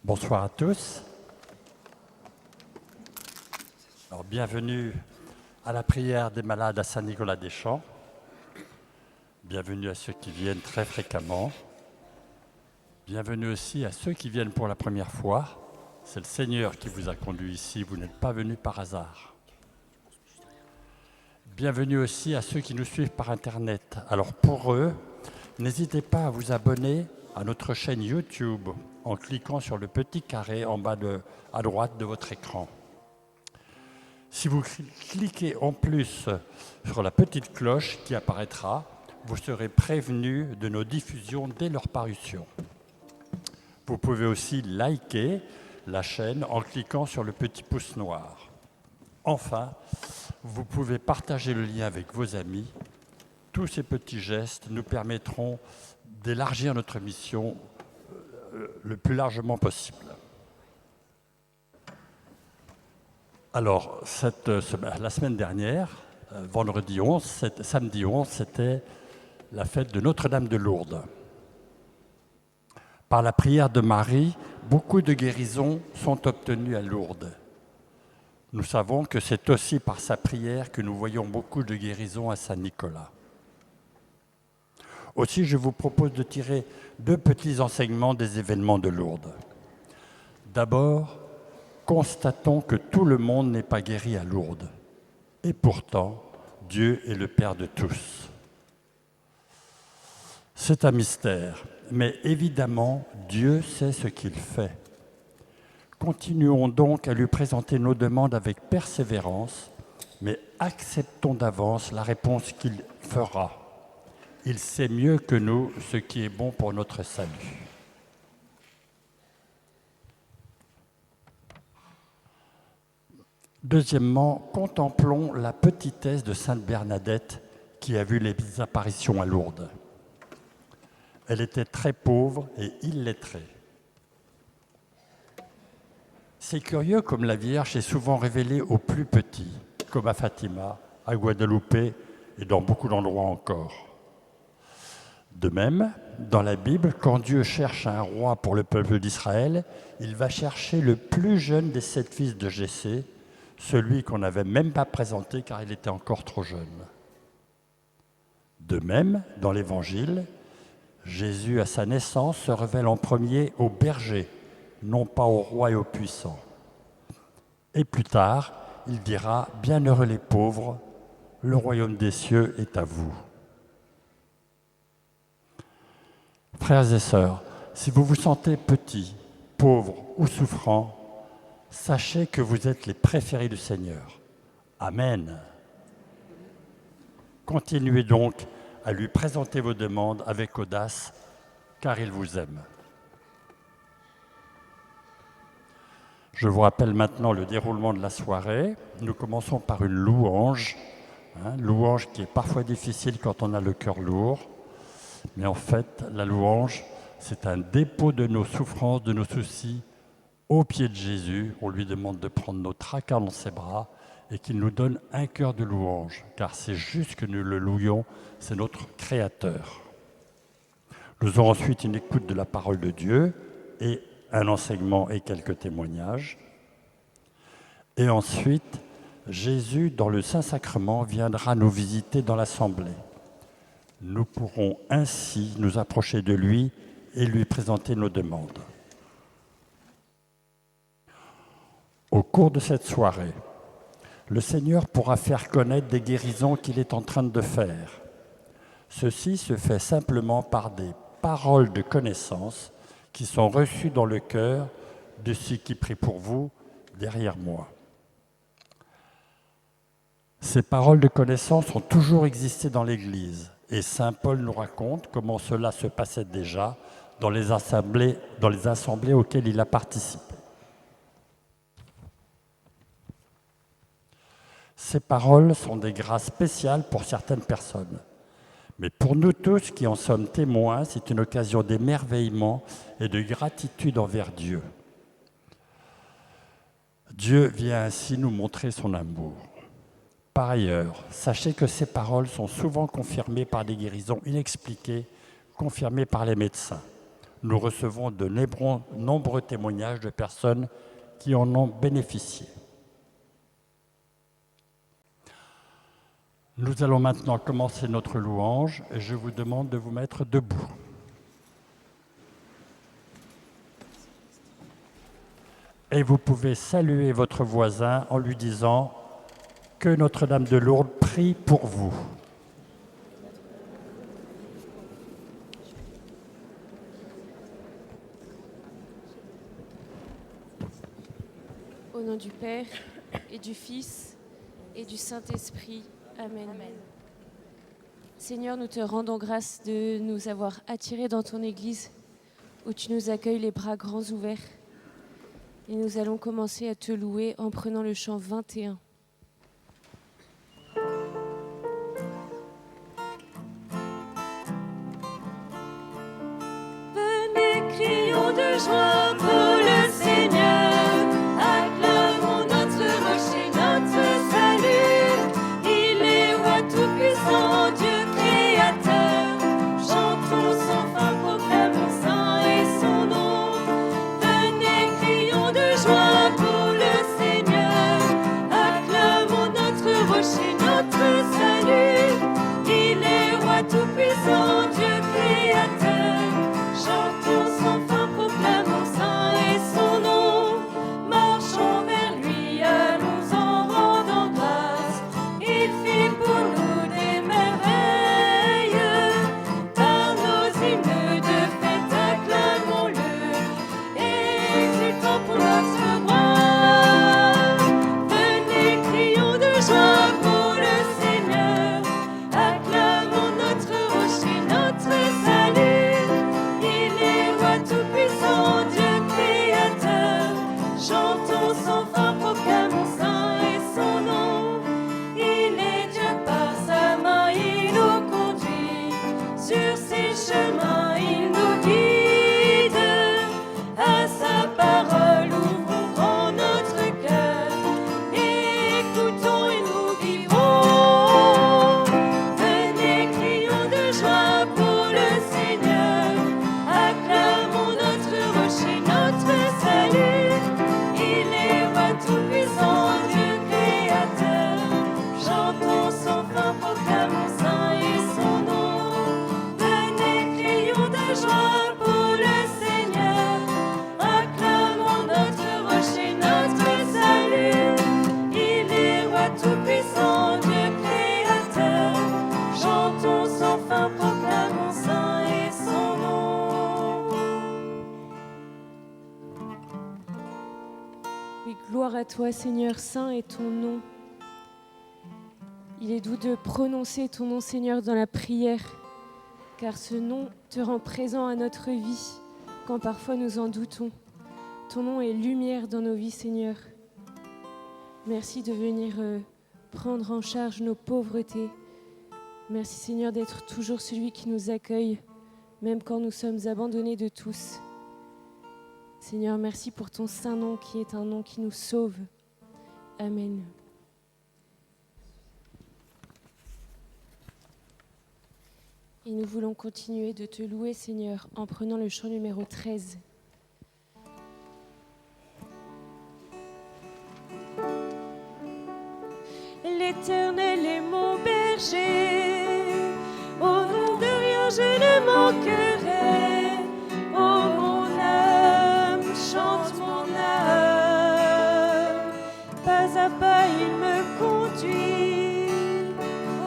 Bonsoir à tous. Alors, bienvenue à la prière des malades à Saint-Nicolas-des-Champs. Bienvenue à ceux qui viennent très fréquemment. Bienvenue aussi à ceux qui viennent pour la première fois. C'est le Seigneur qui vous a conduit ici, vous n'êtes pas venus par hasard. Bienvenue aussi à ceux qui nous suivent par Internet. Alors pour eux, n'hésitez pas à vous abonner à notre chaîne YouTube en cliquant sur le petit carré en bas à droite de votre écran. Si vous cliquez en plus sur la petite cloche qui apparaîtra, vous serez prévenu de nos diffusions dès leur parution. Vous pouvez aussi liker la chaîne en cliquant sur le petit pouce noir. Enfin, vous pouvez partager le lien avec vos amis. Tous ces petits gestes nous permettront d'élargir notre mission le plus largement possible. Alors, la semaine dernière, samedi 11, c'était la fête de Notre-Dame de Lourdes. Par la prière de Marie, beaucoup de guérisons sont obtenues à Lourdes. Nous savons que c'est aussi par sa prière que nous voyons beaucoup de guérisons à Saint-Nicolas. Aussi, je vous propose de tirer deux petits enseignements des événements de Lourdes. D'abord, constatons que tout le monde n'est pas guéri à Lourdes. Et pourtant, Dieu est le Père de tous. C'est un mystère, mais évidemment, Dieu sait ce qu'il fait. Continuons donc à lui présenter nos demandes avec persévérance, mais acceptons d'avance la réponse qu'il fera. Il sait mieux que nous ce qui est bon pour notre salut. Deuxièmement, contemplons la petitesse de Sainte Bernadette qui a vu les apparitions à Lourdes. Elle était très pauvre et illettrée. C'est curieux comme la Vierge est souvent révélée aux plus petits, comme à Fatima, à Guadeloupe et dans beaucoup d'endroits encore. De même, dans la Bible, quand Dieu cherche un roi pour le peuple d'Israël, il va chercher le plus jeune des 7 fils de Jessé, celui qu'on n'avait même pas présenté car il était encore trop jeune. De même, dans l'Évangile, Jésus, à sa naissance, se révèle en premier aux bergers, non pas aux rois et aux puissants. Et plus tard, il dira « Bienheureux les pauvres, le royaume des cieux est à vous ». Frères et sœurs, si vous vous sentez petit, pauvre ou souffrant, sachez que vous êtes les préférés du Seigneur. Amen. Continuez donc à lui présenter vos demandes avec audace, car il vous aime. Je vous rappelle maintenant le déroulement de la soirée. Nous commençons par une louange, louange qui est parfois difficile quand on a le cœur lourd. Mais en fait, la louange, c'est un dépôt de nos souffrances, de nos soucis au pied de Jésus. On lui demande de prendre nos tracas dans ses bras et qu'il nous donne un cœur de louange, car c'est juste que nous le louions, c'est notre Créateur. Nous aurons ensuite une écoute de la parole de Dieu et un enseignement et quelques témoignages. Et ensuite, Jésus, dans le Saint-Sacrement, viendra nous visiter dans l'Assemblée. Nous pourrons ainsi nous approcher de lui et lui présenter nos demandes. Au cours de cette soirée, le Seigneur pourra faire connaître des guérisons qu'il est en train de faire. Ceci se fait simplement par des paroles de connaissance qui sont reçues dans le cœur de ceux qui prient pour vous derrière moi. Ces paroles de connaissance ont toujours existé dans l'Église et saint Paul nous raconte comment cela se passait déjà dans les assemblées auxquelles il a participé. Ces paroles sont des grâces spéciales pour certaines personnes. Mais pour nous tous qui en sommes témoins, c'est une occasion d'émerveillement et de gratitude envers Dieu. Dieu vient ainsi nous montrer son amour. Par ailleurs, sachez que ces paroles sont souvent confirmées par des guérisons inexpliquées, confirmées par les médecins. Nous recevons de nombreux témoignages de personnes qui en ont bénéficié. Nous allons maintenant commencer notre louange et je vous demande de vous mettre debout. Et vous pouvez saluer votre voisin en lui disant que Notre-Dame de Lourdes prie pour vous. Au nom du Père et du Fils et du Saint-Esprit. Amen. Amen. Seigneur, nous te rendons grâce de nous avoir attirés dans ton Église, où tu nous accueilles les bras grands ouverts. Et nous allons commencer à te louer en prenant le chant 21. Venez, crions de joie pour le Seigneur. Acclamons notre rocher, notre salut. Il est roi tout-puissant, Dieu créateur. Chantons sans fin, proclamons saint et son nom. Venez, crions de joie pour le Seigneur. Acclamons notre rocher, notre salut. Il est roi tout-puissant, Dieu créateur. Chantons sans fin, proclamons saint et son nom. Marchons vers lui, allons en rendant grâce. Il fit pour nous des merveilles. Par nos hymnes de fête, acclamons-le. Exultons pour notre roi. Venez, crions de joie pour le Seigneur. Acclamons notre rocher, notre salut. Il est roi tout-puissant, Dieu créateur. Chantons sans fin, proclamons saint et son nom. Il est Dieu par sa main, il nous conduit. Sur ses chemins, il nous guide. À sa parole, ouvrons grand notre cœur. Écoutons et nous vivrons. Venez, crions de joie pour le Seigneur. Acclamons notre rocher, notre salut. Il est roi tout-puissant, Dieu créateur. Chantons sans fin, proclamons saint et son nom. Venez, crions de joie pour le Seigneur. Acclamons notre rocher, notre salut. Il est roi tout-puissant, Dieu créateur. Chantons sans fin, proclamons saint et son nom. Oui, gloire à toi, Seigneur, saint est ton nom. Il est doux de prononcer ton nom, Seigneur, dans la prière, car ce nom te rend présent à notre vie, quand parfois nous en doutons. Ton nom est lumière dans nos vies, Seigneur. Merci de venir prendre en charge nos pauvretés. Merci, Seigneur, d'être toujours celui qui nous accueille, même quand nous sommes abandonnés de tous. Seigneur, merci pour ton saint nom qui est un nom qui nous sauve. Amen. Et nous voulons continuer de te louer, Seigneur, en prenant le chant numéro 13. L'Éternel est mon berger, au nom de rien je ne manquerai. Oh mon âme, chante mon âme, pas à pas il me conduit,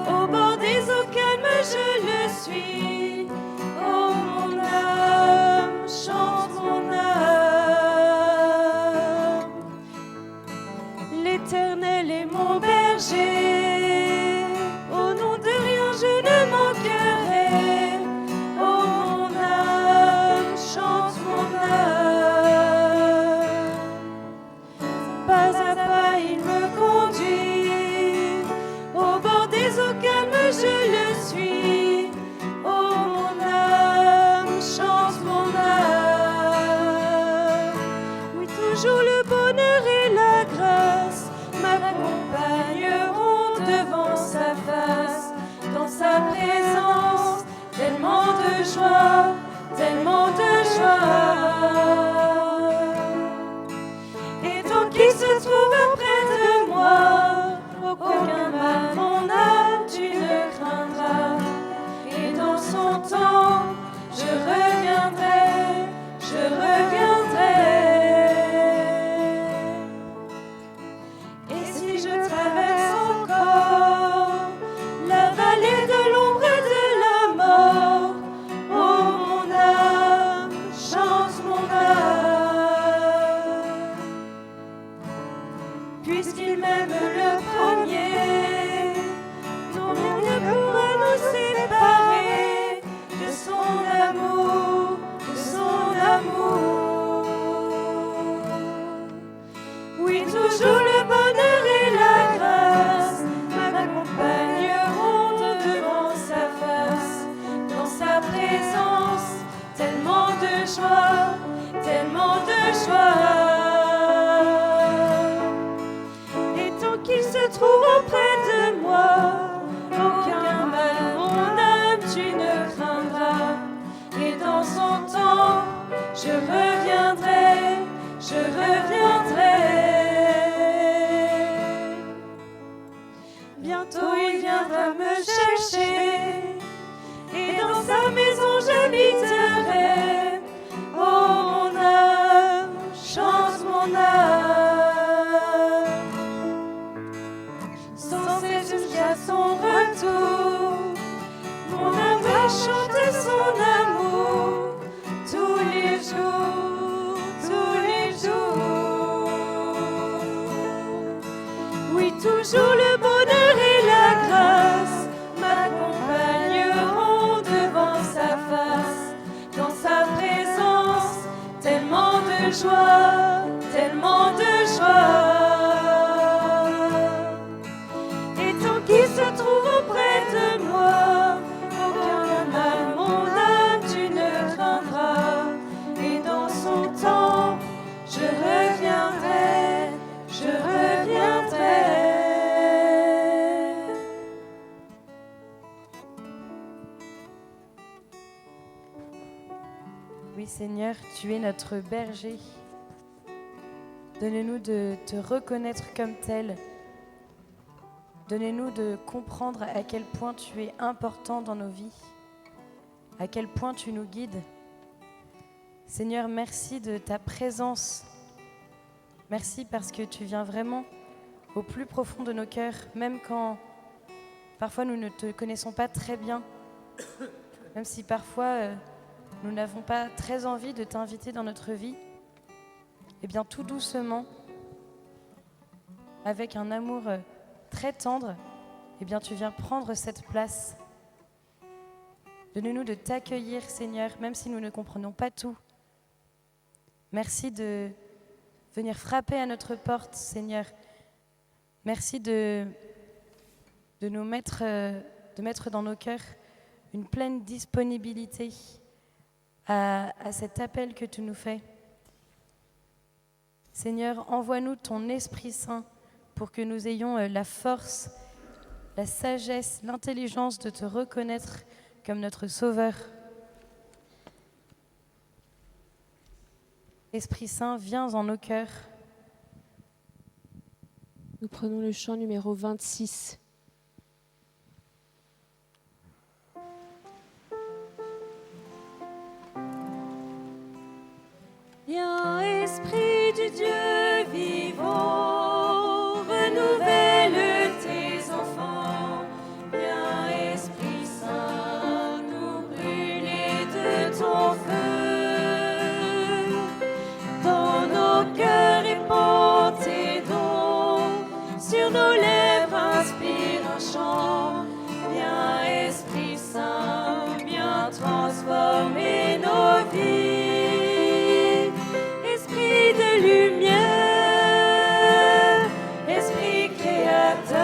au bord des eaux calmes je le suis. Oh mon âme, chante mon âme. L'Éternel est mon berger, au nom de rien je ne manquerai. Oh mon Et tant qu'il se trouve auprès de moi, aucun mal, mon âme, tu ne craindras. Et dans son temps, je reviendrai, je reviendrai. Bientôt il viendra me chercher, et dans sa maison j'habiterai. Oh mon âme, chante mon âme. Sans cesse jusqu'à son retour, mon âme va chanter son amour. Tous les jours, tous les jours. Oui, toujours le bonheur et la grâce m'accompagneront devant sa face. Dans sa présence, tellement de joie, tellement de joie. Et tant qu'il se trouve auprès de moi, aucun mal, mon âme, tu ne craindras. Et dans son temps, je reviendrai, je reviendrai. Oui, Seigneur, tu es notre berger. Donne-nous de te reconnaître comme tel. Donne-nous de comprendre à quel point tu es important dans nos vies, à quel point tu nous guides. Seigneur, merci de ta présence. Merci parce que tu viens vraiment au plus profond de nos cœurs, même quand parfois nous ne te connaissons pas très bien, même si parfois nous n'avons pas très envie de t'inviter dans notre vie. Eh bien, tout doucement, avec un amour très tendre, eh bien, tu viens prendre cette place. Donne-nous de t'accueillir, Seigneur, même si nous ne comprenons pas tout. Merci de venir frapper à notre porte, Seigneur. Merci de mettre dans nos cœurs une pleine disponibilité à cet appel que tu nous fais. Seigneur, envoie-nous ton Esprit Saint pour que nous ayons la force, la sagesse, l'intelligence de te reconnaître comme notre Sauveur. Esprit Saint, viens en nos cœurs. Nous prenons le chant numéro 26. Viens, Esprit du Dieu vivant, renouvelle tes enfants. Viens, Esprit Saint, nous brûler de ton feu. Dans nos cœurs répand tes dons, sur nos lèvres inspire un chant. Viens, Esprit Saint, viens transformer nos vies. Lumière, Esprit créateur,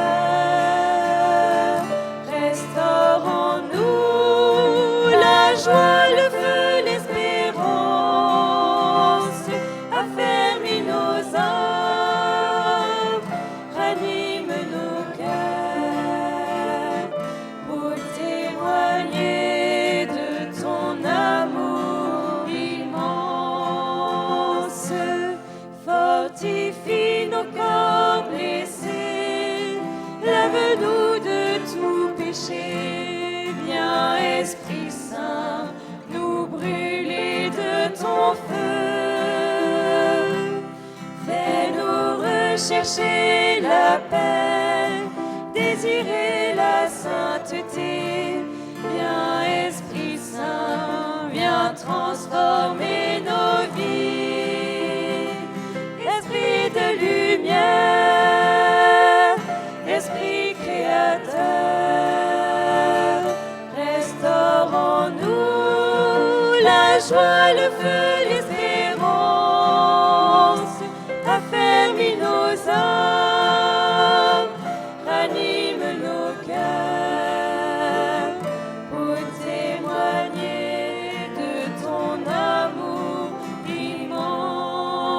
restaure en nous la joie, le feu, l'espérance, affermis nos âmes, ranime nos cœurs, pour témoigner de ton amour immense. Fortifie nos corps blessés, lave-nous de tout péché. Viens, Esprit Saint, nous brûler de ton feu. Fais-nous rechercher la paix, désirer la sainteté. Viens, Esprit Saint, viens transformer nos vies. Esprit de lumière, Esprit créateur, restaure en nous la joie, le feu, l'espérance, affermis nos âmes, ranime nos cœurs, pour témoigner de ton amour immense.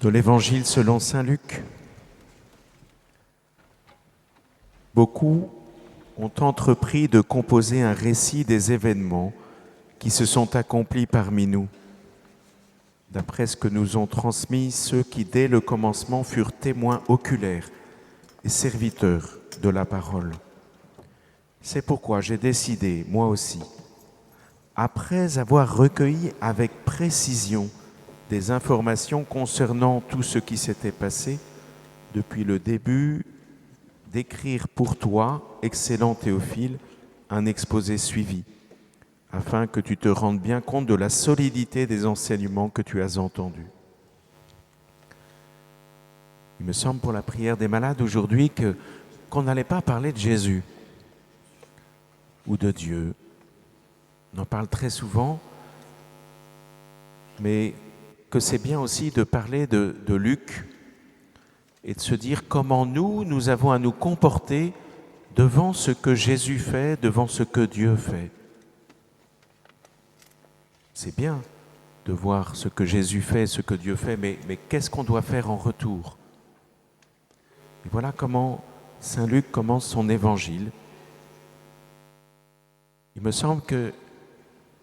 de l'Évangile selon saint Luc. Beaucoup ont entrepris de composer un récit des événements qui se sont accomplis parmi nous, d'après ce que nous ont transmis ceux qui, dès le commencement, furent témoins oculaires et serviteurs de la parole. C'est pourquoi j'ai décidé, moi aussi, après avoir recueilli avec précision des informations concernant tout ce qui s'était passé depuis le début, d'écrire pour toi, excellent Théophile, un exposé suivi, afin que tu te rendes bien compte de la solidité des enseignements que tu as entendus. Il me semble pour la prière des malades aujourd'hui qu'on n'allait pas parler de Jésus ou de Dieu. On en parle très souvent, mais que c'est bien aussi de parler de Luc et de se dire comment nous avons à nous comporter devant ce que Jésus fait, devant ce que Dieu fait. C'est bien de voir ce que Jésus fait, ce que Dieu fait, mais qu'est-ce qu'on doit faire en retour? Et voilà comment saint Luc commence son évangile. Il me semble que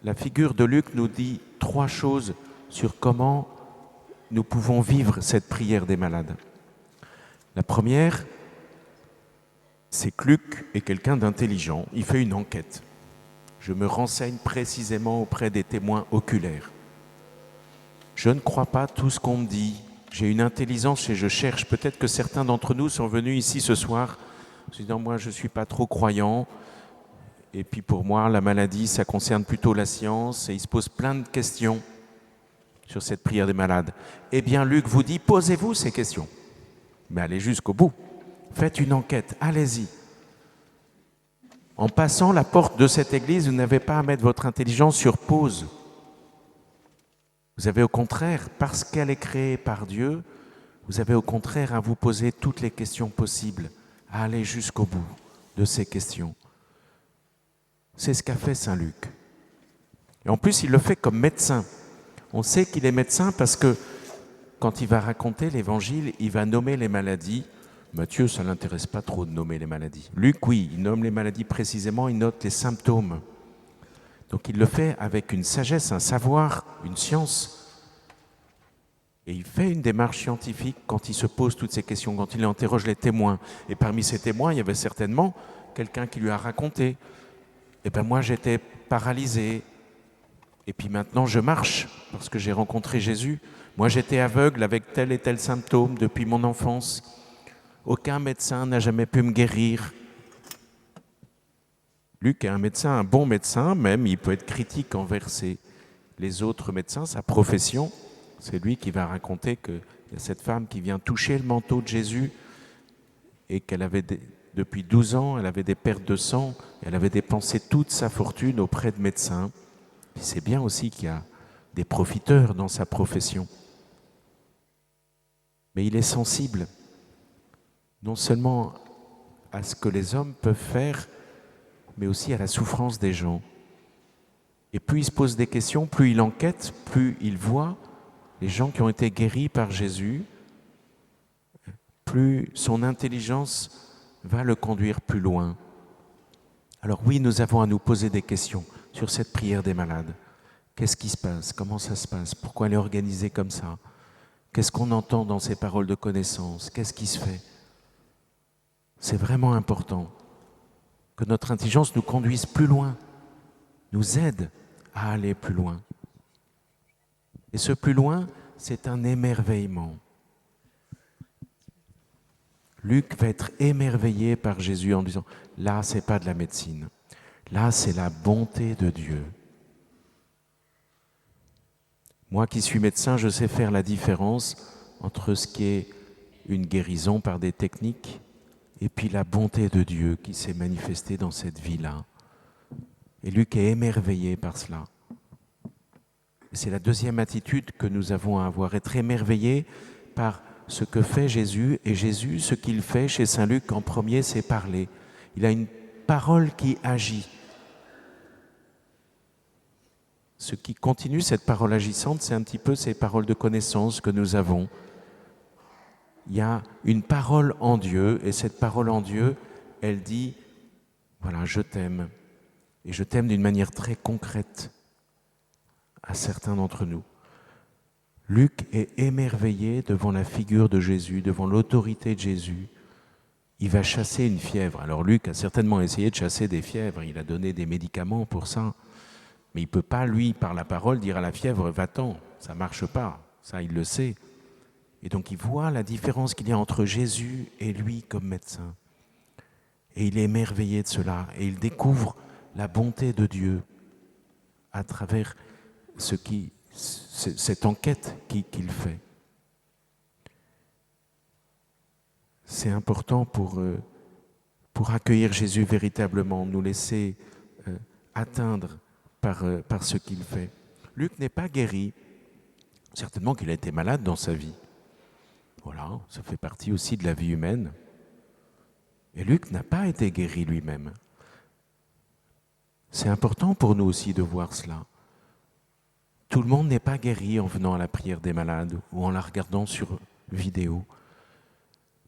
la figure de Luc nous dit 3 choses sur comment nous pouvons vivre cette prière des malades. La première, c'est que Luc est quelqu'un d'intelligent. Il fait une enquête. Je me renseigne précisément auprès des témoins oculaires. Je ne crois pas tout ce qu'on me dit. J'ai une intelligence et je cherche. Peut-être que certains d'entre nous sont venus ici ce soir en se disant « moi je ne suis pas trop croyant ». Et puis pour moi, la maladie, ça concerne plutôt la science. Et il se pose plein de questions sur cette prière des malades. Eh bien, Luc vous dit, posez-vous ces questions. Mais allez jusqu'au bout. Faites une enquête, allez-y. En passant la porte de cette église, vous n'avez pas à mettre votre intelligence sur pause. Vous avez au contraire, parce qu'elle est créée par Dieu, vous avez au contraire à vous poser toutes les questions possibles, à aller jusqu'au bout de ces questions. C'est ce qu'a fait saint Luc. Et en plus, il le fait comme médecin. On sait qu'il est médecin parce que quand il va raconter l'évangile, il va nommer les maladies. Matthieu, ça ne l'intéresse pas trop de nommer les maladies. Luc, oui, il nomme les maladies précisément, il note les symptômes. Donc il le fait avec une sagesse, un savoir, une science. Et il fait une démarche scientifique quand il se pose toutes ces questions, quand il interroge les témoins. Et parmi ces témoins, il y avait certainement quelqu'un qui lui a raconté « Eh bien moi j'étais paralysé, et puis maintenant je marche parce que j'ai rencontré Jésus. Moi j'étais aveugle avec tel et tel symptôme depuis mon enfance. Aucun médecin n'a jamais pu me guérir. » Luc est un médecin, un bon médecin, même il peut être critique envers les autres médecins, sa profession. C'est lui qui va raconter qu'il y a cette femme qui vient toucher le manteau de Jésus et qu'elle avait depuis 12 ans, elle avait des pertes de sang, elle avait dépensé toute sa fortune auprès de médecins. Puis c'est bien aussi qu'il y a des profiteurs dans sa profession. Mais il est sensible, non seulement à ce que les hommes peuvent faire, mais aussi à la souffrance des gens. Et plus il se pose des questions, plus il enquête, plus il voit les gens qui ont été guéris par Jésus, plus son intelligence va le conduire plus loin. Alors oui, nous avons à nous poser des questions sur cette prière des malades. Qu'est-ce qui se passe? Comment ça se passe? Pourquoi elle est organisée comme ça? Qu'est-ce qu'on entend dans ces paroles de connaissance? Qu'est-ce qui se fait? C'est vraiment important que notre intelligence nous conduise plus loin, nous aide à aller plus loin. Et ce plus loin, c'est un émerveillement. Luc va être émerveillé par Jésus en disant « Là, c'est pas de la médecine. Là, c'est la bonté de Dieu. » Moi qui suis médecin, je sais faire la différence entre ce qui est une guérison par des techniques et puis la bonté de Dieu qui s'est manifestée dans cette vie-là. Et Luc est émerveillé par cela. Et c'est la deuxième attitude que nous avons à avoir, être émerveillé par ce que fait Jésus. Et Jésus, ce qu'il fait chez saint Luc en premier, c'est parler. Il a une parole qui agit. Ce qui continue cette parole agissante, c'est un petit peu ces paroles de connaissance que nous avons. il y a une parole en Dieu, et cette parole en Dieu, elle dit, voilà, je t'aime. Et je t'aime d'une manière très concrète à certains d'entre nous. Luc est émerveillé devant la figure de Jésus, devant l'autorité de Jésus. Il va chasser une fièvre. Alors Luc a certainement essayé de chasser des fièvres, il a donné des médicaments pour ça, mais il ne peut pas, lui, par la parole, dire à la fièvre, va-t'en, ça ne marche pas, ça il le sait. Et donc il voit la différence qu'il y a entre Jésus et lui comme médecin. Et il est émerveillé de cela, et il découvre la bonté de Dieu à travers cette enquête qu'il fait. C'est important pour accueillir Jésus véritablement, nous laisser atteindre par ce qu'il fait. Luc n'est pas guéri. Certainement qu'il a été malade dans sa vie. Voilà, ça fait partie aussi de la vie humaine. Et Luc n'a pas été guéri lui-même. C'est important pour nous aussi de voir cela. Tout le monde n'est pas guéri en venant à la prière des malades ou en la regardant sur vidéo.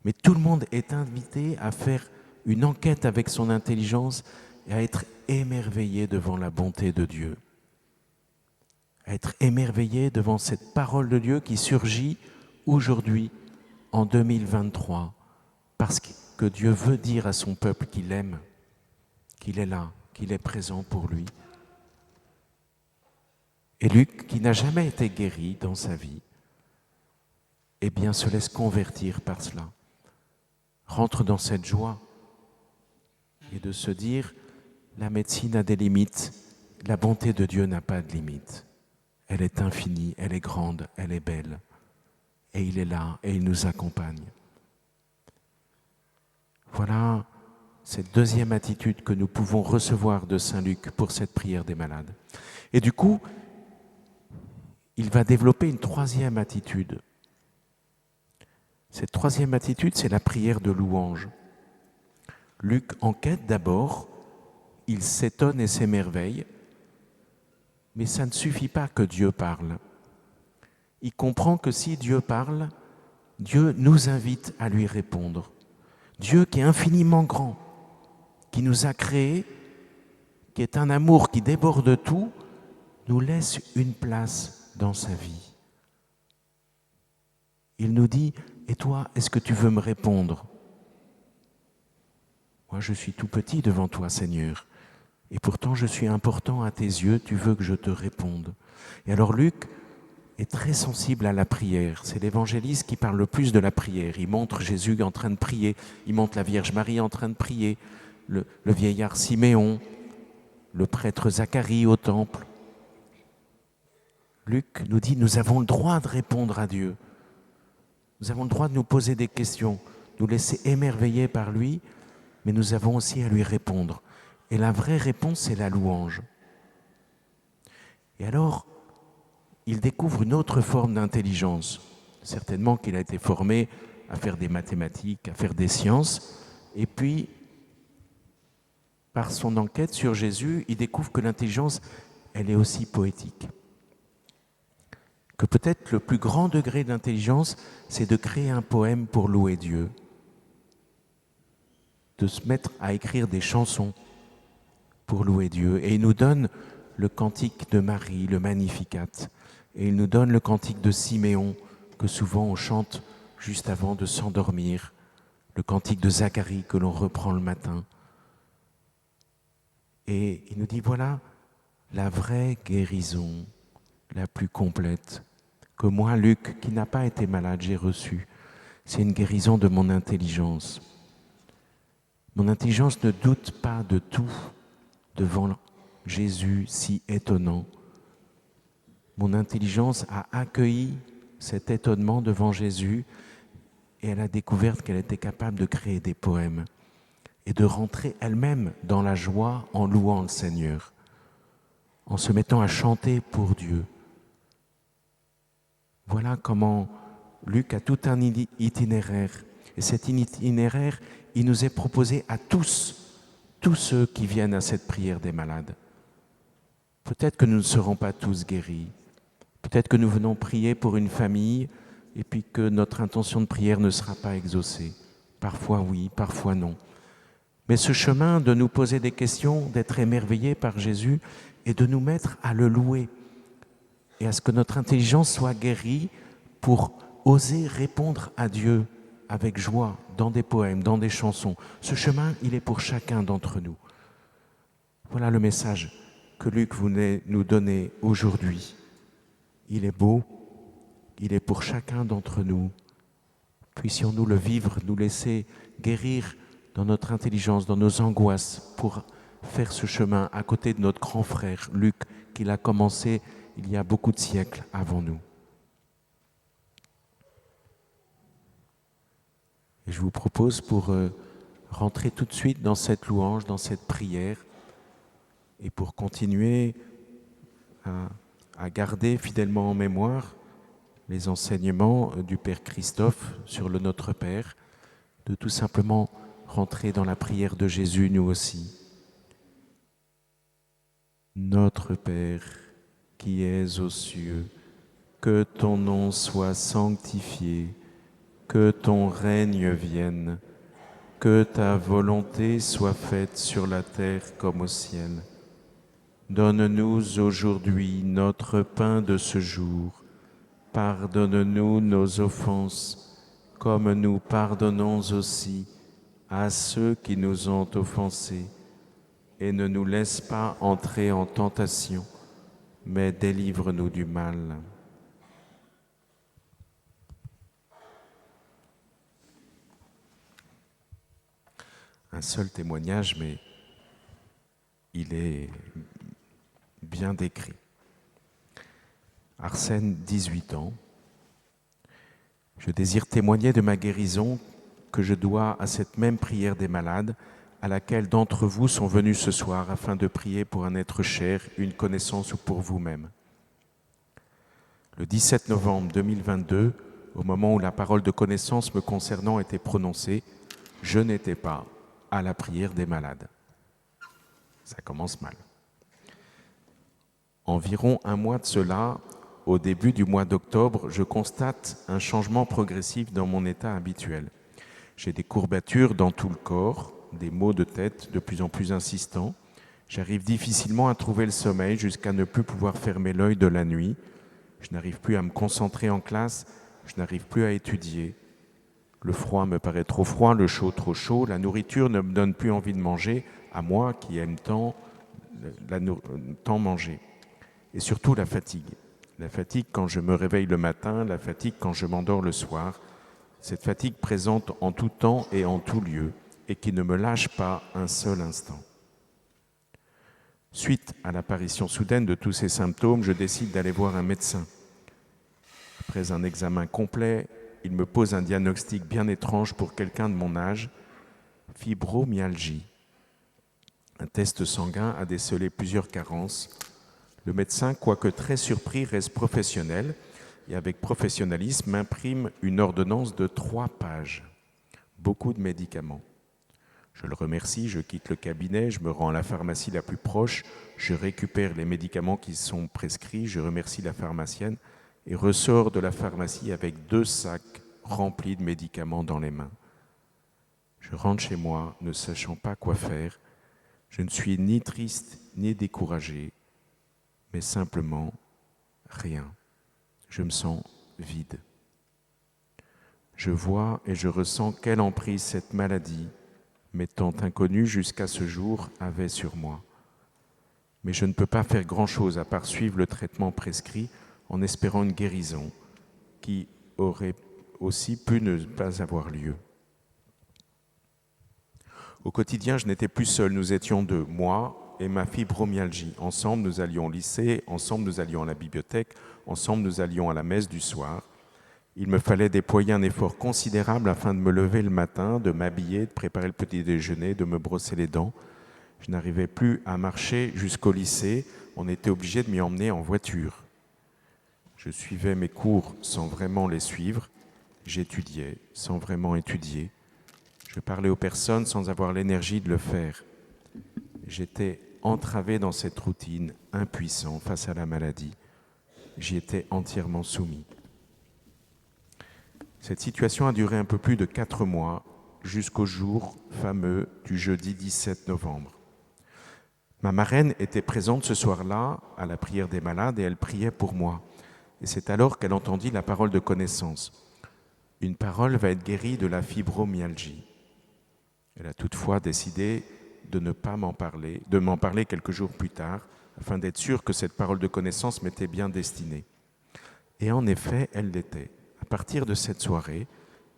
Mais tout le monde est invité à faire une enquête avec son intelligence et à être émerveillé devant la bonté de Dieu. À être émerveillé devant cette parole de Dieu qui surgit aujourd'hui, en 2023, parce que Dieu veut dire à son peuple qu'il l'aime, qu'il est là, qu'il est présent pour lui. Et Luc, qui n'a jamais été guéri dans sa vie, eh bien se laisse convertir par cela. Rentre dans cette joie et de se dire, la médecine a des limites, la bonté de Dieu n'a pas de limites. Elle est infinie, elle est grande, elle est belle. Et il est là et il nous accompagne. Voilà cette deuxième attitude que nous pouvons recevoir de Saint Luc pour cette prière des malades. Et du coup, il va développer une troisième attitude. Cette troisième attitude, c'est la prière de louange. Luc enquête d'abord, il s'étonne et s'émerveille, mais ça ne suffit pas que Dieu parle. Il comprend que si Dieu parle, Dieu nous invite à lui répondre. Dieu qui est infiniment grand, qui nous a créés, qui est un amour qui déborde tout, nous laisse une place dans sa vie. Il nous dit, et toi, est-ce que tu veux me répondre ? Moi, je suis tout petit devant toi, Seigneur, et pourtant je suis important à tes yeux, tu veux que je te réponde. Et alors Luc est très sensible à la prière. C'est l'évangéliste qui parle le plus de la prière. Il montre Jésus en train de prier, il montre la Vierge Marie en train de prier, le vieillard Siméon, le prêtre Zacharie au temple. Luc nous dit, nous avons le droit de répondre à Dieu. Nous avons le droit de nous poser des questions, nous laisser émerveiller par lui, mais nous avons aussi à lui répondre. Et la vraie réponse, c'est la louange. Et alors, il découvre une autre forme d'intelligence. Certainement qu'il a été formé à faire des mathématiques, à faire des sciences. Et puis, par son enquête sur Jésus, il découvre que l'intelligence, elle est aussi poétique. Que peut-être le plus grand degré d'intelligence, c'est de créer un poème pour louer Dieu. De se mettre à écrire des chansons pour louer Dieu. Et il nous donne le cantique de Marie, le Magnificat. Et il nous donne le cantique de Siméon, que souvent on chante juste avant de s'endormir. Le cantique de Zacharie que l'on reprend le matin. Et il nous dit, voilà la vraie guérison, la plus complète, que moi, Luc, qui n'a pas été malade, j'ai reçue. C'est une guérison de mon intelligence. Mon intelligence ne doute pas de tout devant Jésus si étonnant. Mon intelligence a accueilli cet étonnement devant Jésus et elle a découvert qu'elle était capable de créer des poèmes et de rentrer elle-même dans la joie en louant le Seigneur, en se mettant à chanter pour Dieu. Voilà comment Luc a tout un itinéraire. Et cet itinéraire, il nous est proposé à tous ceux qui viennent à cette prière des malades. Peut-être que nous ne serons pas tous guéris. Peut-être que nous venons prier pour une famille et puis que notre intention de prière ne sera pas exaucée. Parfois oui, parfois non. Mais ce chemin de nous poser des questions, d'être émerveillés par Jésus et de nous mettre à le louer et à ce que notre intelligence soit guérie pour oser répondre à Dieu avec joie dans des poèmes, dans des chansons. Ce chemin, il est pour chacun d'entre nous. Voilà le message que Luc voulait nous donner aujourd'hui. Il est beau, il est pour chacun d'entre nous. Puissions-nous le vivre, nous laisser guérir dans notre intelligence, dans nos angoisses, pour faire ce chemin à côté de notre grand frère Luc, qu'il a commencé il y a beaucoup de siècles avant nous. Et je vous propose pour rentrer tout de suite dans cette louange, dans cette prière, et pour continuer à garder fidèlement en mémoire les enseignements du Père Christophe sur le Notre Père, de tout simplement rentrer dans la prière de Jésus, nous aussi. Notre Père, qui es aux cieux, que ton nom soit sanctifié, que ton règne vienne, que ta volonté soit faite sur la terre comme au ciel. Donne-nous aujourd'hui notre pain de ce jour. Pardonne-nous nos offenses, comme nous pardonnons aussi à ceux qui nous ont offensés. Et ne nous laisse pas entrer en tentation, mais délivre-nous du mal. Un seul témoignage, mais il est bien décrit. Arsène, 18 ans. Je désire témoigner de ma guérison que je dois à cette même prière des malades à laquelle d'entre vous sont venus ce soir afin de prier pour un être cher, une connaissance ou pour vous-même. Le 17 novembre 2022, au moment où la parole de connaissance me concernant était prononcée, je n'étais pas à la prière des malades. Ça commence mal. Environ un mois de cela, au début du mois d'octobre, je constate un changement progressif dans mon état habituel. J'ai des courbatures dans tout le corps, des maux de tête de plus en plus insistants. J'arrive difficilement à trouver le sommeil jusqu'à ne plus pouvoir fermer l'œil de la nuit. Je n'arrive plus à me concentrer en classe, je n'arrive plus à étudier. Le froid me paraît trop froid, le chaud trop chaud. La nourriture ne me donne plus envie de manger, à moi qui aime tant manger. Et surtout la fatigue. La fatigue quand je me réveille le matin, la fatigue quand je m'endors le soir. Cette fatigue présente en tout temps et en tout lieu et qui ne me lâche pas un seul instant. Suite à l'apparition soudaine de tous ces symptômes, je décide d'aller voir un médecin. Après un examen complet, il me pose un diagnostic bien étrange pour quelqu'un de mon âge, fibromyalgie. Un test sanguin a décelé plusieurs carences. Le médecin, quoique très surpris, reste professionnel et avec professionnalisme m'imprime une ordonnance de 3 pages. Beaucoup de médicaments. Je le remercie, je quitte le cabinet, je me rends à la pharmacie la plus proche, je récupère les médicaments qui sont prescrits, je remercie la pharmacienne et ressors de la pharmacie avec 2 sacs remplis de médicaments dans les mains. Je rentre chez moi, ne sachant pas quoi faire. Je ne suis ni triste ni découragé, mais simplement rien. Je me sens vide. Je vois et je ressens quelle emprise cette maladie, m'étant inconnue jusqu'à ce jour, avait sur moi. Mais je ne peux pas faire grand-chose à part suivre le traitement prescrit en espérant une guérison qui aurait aussi pu ne pas avoir lieu. Au quotidien, je n'étais plus seul, nous étions 2, moi et ma fibromyalgie. Ensemble, nous allions au lycée, ensemble, nous allions à la bibliothèque, ensemble, nous allions à la messe du soir. Il me fallait déployer un effort considérable afin de me lever le matin, de m'habiller, de préparer le petit déjeuner, de me brosser les dents. Je n'arrivais plus à marcher jusqu'au lycée, on était obligé de m'y emmener en voiture. Je suivais mes cours sans vraiment les suivre, j'étudiais sans vraiment étudier. Je parlais aux personnes sans avoir l'énergie de le faire. J'étais entravé dans cette routine, impuissant face à la maladie. J'y étais entièrement soumis. Cette situation a duré un peu plus de 4 mois, jusqu'au jour fameux du jeudi 17 novembre. Ma marraine était présente ce soir-là à la prière des malades et elle priait pour moi. Et c'est alors qu'elle entendit la parole de connaissance. Une parole va être guérie de la fibromyalgie. Elle a toutefois décidé de ne pas m'en parler, de m'en parler quelques jours plus tard, afin d'être sûre que cette parole de connaissance m'était bien destinée. Et en effet, elle l'était. À partir de cette soirée,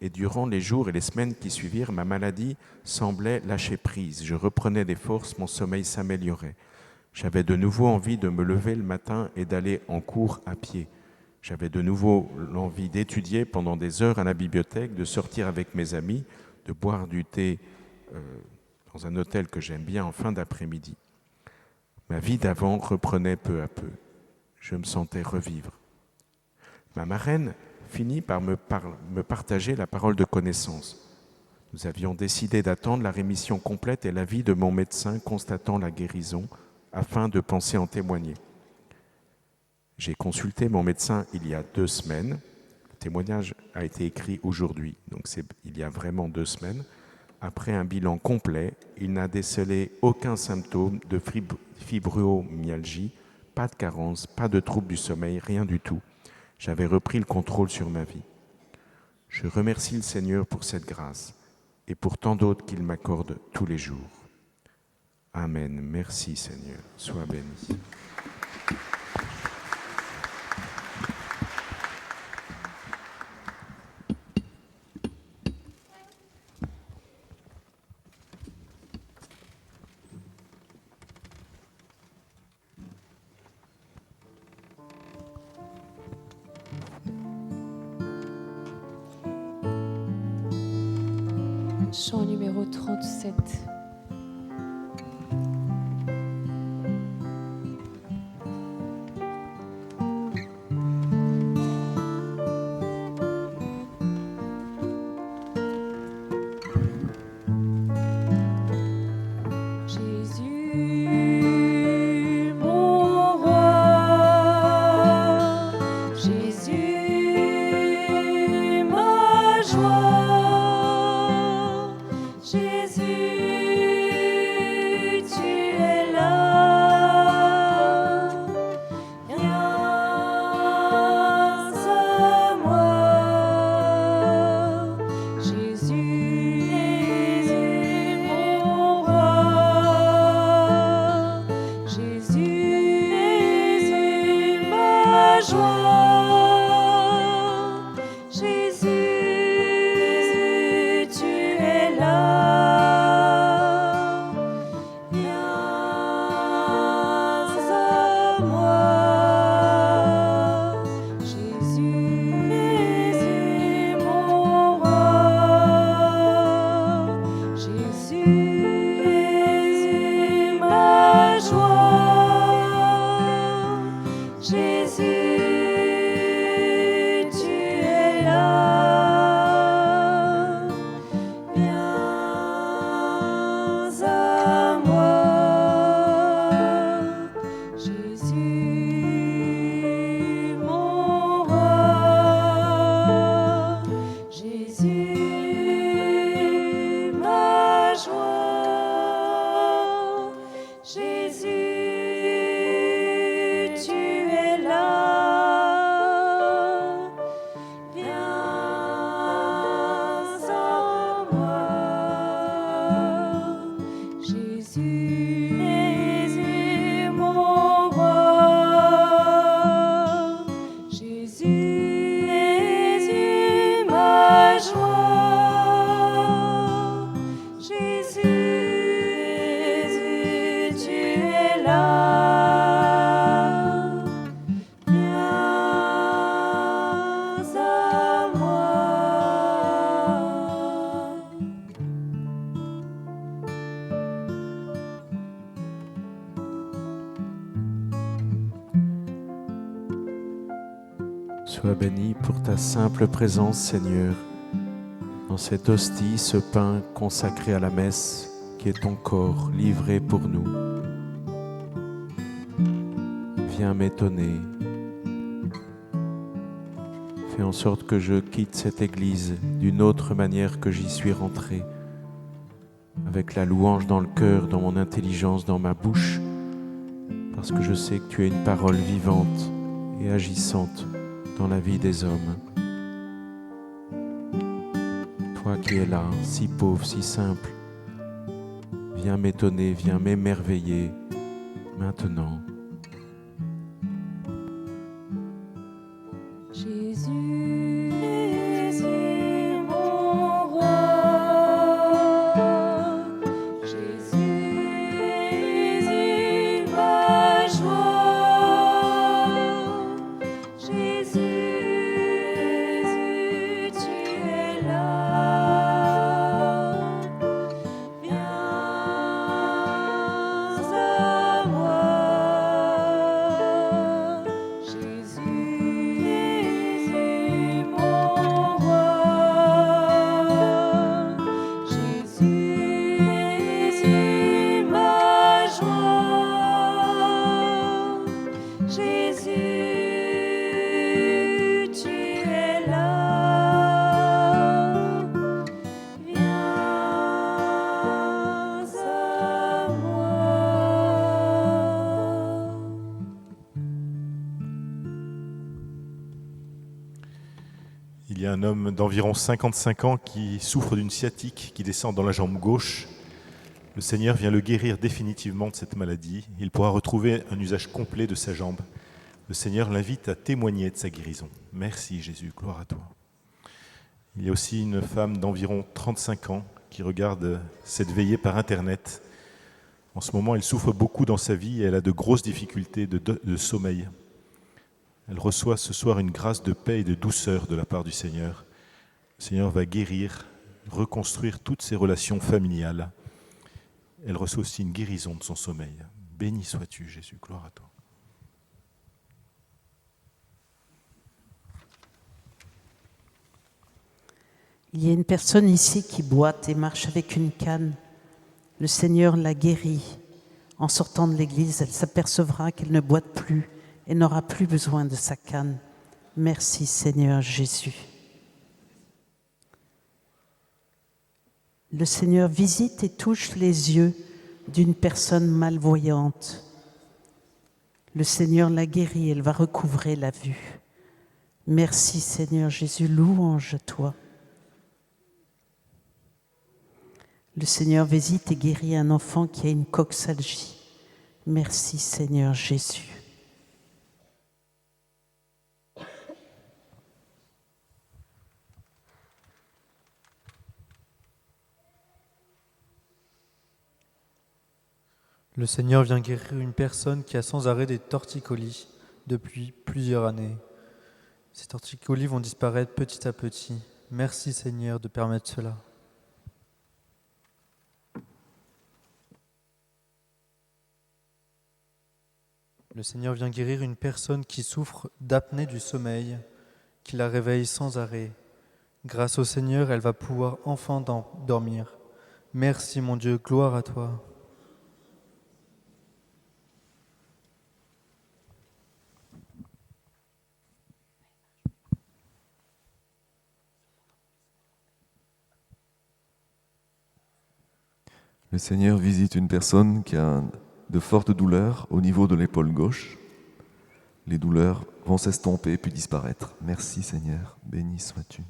et durant les jours et les semaines qui suivirent, ma maladie semblait lâcher prise. Je reprenais des forces, mon sommeil s'améliorait. J'avais de nouveau envie de me lever le matin et d'aller en cours à pied. J'avais de nouveau l'envie d'étudier pendant des heures à la bibliothèque, de sortir avec mes amis, de boire du thé dans un hôtel que j'aime bien en fin d'après-midi. Ma vie d'avant reprenait peu à peu. Je me sentais revivre. Ma marraine finit par me partager la parole de connaissance. Nous avions décidé d'attendre la rémission complète et l'avis de mon médecin constatant la guérison afin de penser en témoigner. J'ai consulté mon médecin il y a 2 semaines. Le témoignage a été écrit aujourd'hui, donc c'est il y a vraiment 2 semaines. Après un bilan complet, il n'a décelé aucun symptôme de fibromyalgie, pas de carence, pas de trouble du sommeil, rien du tout. J'avais repris le contrôle sur ma vie. Je remercie le Seigneur pour cette grâce et pour tant d'autres qu'il m'accorde tous les jours. Amen. Merci Seigneur. Sois béni. Chant numéro 37. Jésus, mon roi, Jésus, ma joie, Jésus, tu es là, viens à moi, Jésus, mon roi, Jésus, ma joie, Jésus, tu es là, viens à moi, Jésus, mon roi, Jésus, ma joie, Jésus, tu es là, viens à moi, Jésus, mon roi, Jésus, ma joie, Jésus, tu es là, viens à moi, Jésus, mon roi, Jésus, ma joie, Jésus, tu es là, viens à moi. Sois béni pour ta simple présence, Seigneur, dans cette hostie, ce pain consacré à la messe, qui est ton corps livré pour nous. Viens m'étonner, Fais en sorte que je quitte cette église d'une autre manière que j'y suis rentré, avec la louange dans le cœur, dans mon intelligence, dans ma bouche, parce que je sais que tu as une parole vivante et agissante dans la vie des hommes. Toi qui es là, si pauvre, si simple, viens m'étonner, viens m'émerveiller maintenant. Jésus, Jésus, mon roi. Jésus, Jésus, ma joie. Jésus, Jésus, tu es là. Viens à moi. Jésus, Jésus, mon roi. Jésus, Jésus, ma joie. Jésus, tu es là. Viens à moi. Il y a un homme d'environ 55 ans qui souffre d'une sciatique qui descend dans la jambe gauche. Le Seigneur vient le guérir définitivement de cette maladie. Il pourra retrouver un usage complet de sa jambe. Le Seigneur l'invite à témoigner de sa guérison. Merci Jésus, gloire à toi. Il y a aussi une femme d'environ 35 ans qui regarde cette veillée par Internet. En ce moment, elle souffre beaucoup dans sa vie et elle a de grosses difficultés de sommeil. Elle reçoit ce soir une grâce de paix et de douceur de la part du Seigneur. Le Seigneur va guérir, reconstruire toutes ses relations familiales. Elle reçoit aussi une guérison de son sommeil. Béni sois-tu, Jésus, gloire à toi. Il y a une personne ici qui boite et marche avec une canne. Le Seigneur l'a guérie. En sortant de l'église, elle s'apercevra qu'elle ne boite plus et n'aura plus besoin de sa canne. Merci Seigneur Jésus. Le Seigneur visite et touche les yeux d'une personne malvoyante. Le Seigneur l'a guérie, elle va recouvrer la vue. Merci Seigneur Jésus, louange à toi. Le Seigneur visite et guérit un enfant qui a une coxalgie. Merci Seigneur Jésus. Le Seigneur vient guérir une personne qui a sans arrêt des torticolis depuis plusieurs années. Ces torticolis vont disparaître petit à petit. Merci Seigneur de permettre cela. Le Seigneur vient guérir une personne qui souffre d'apnée du sommeil, qui la réveille sans arrêt. Grâce au Seigneur, elle va pouvoir enfin dormir. Merci mon Dieu, gloire à toi. Le Seigneur visite une personne qui a de fortes douleurs au niveau de l'épaule gauche. Les douleurs vont s'estomper puis disparaître. Merci Seigneur, béni sois-tu.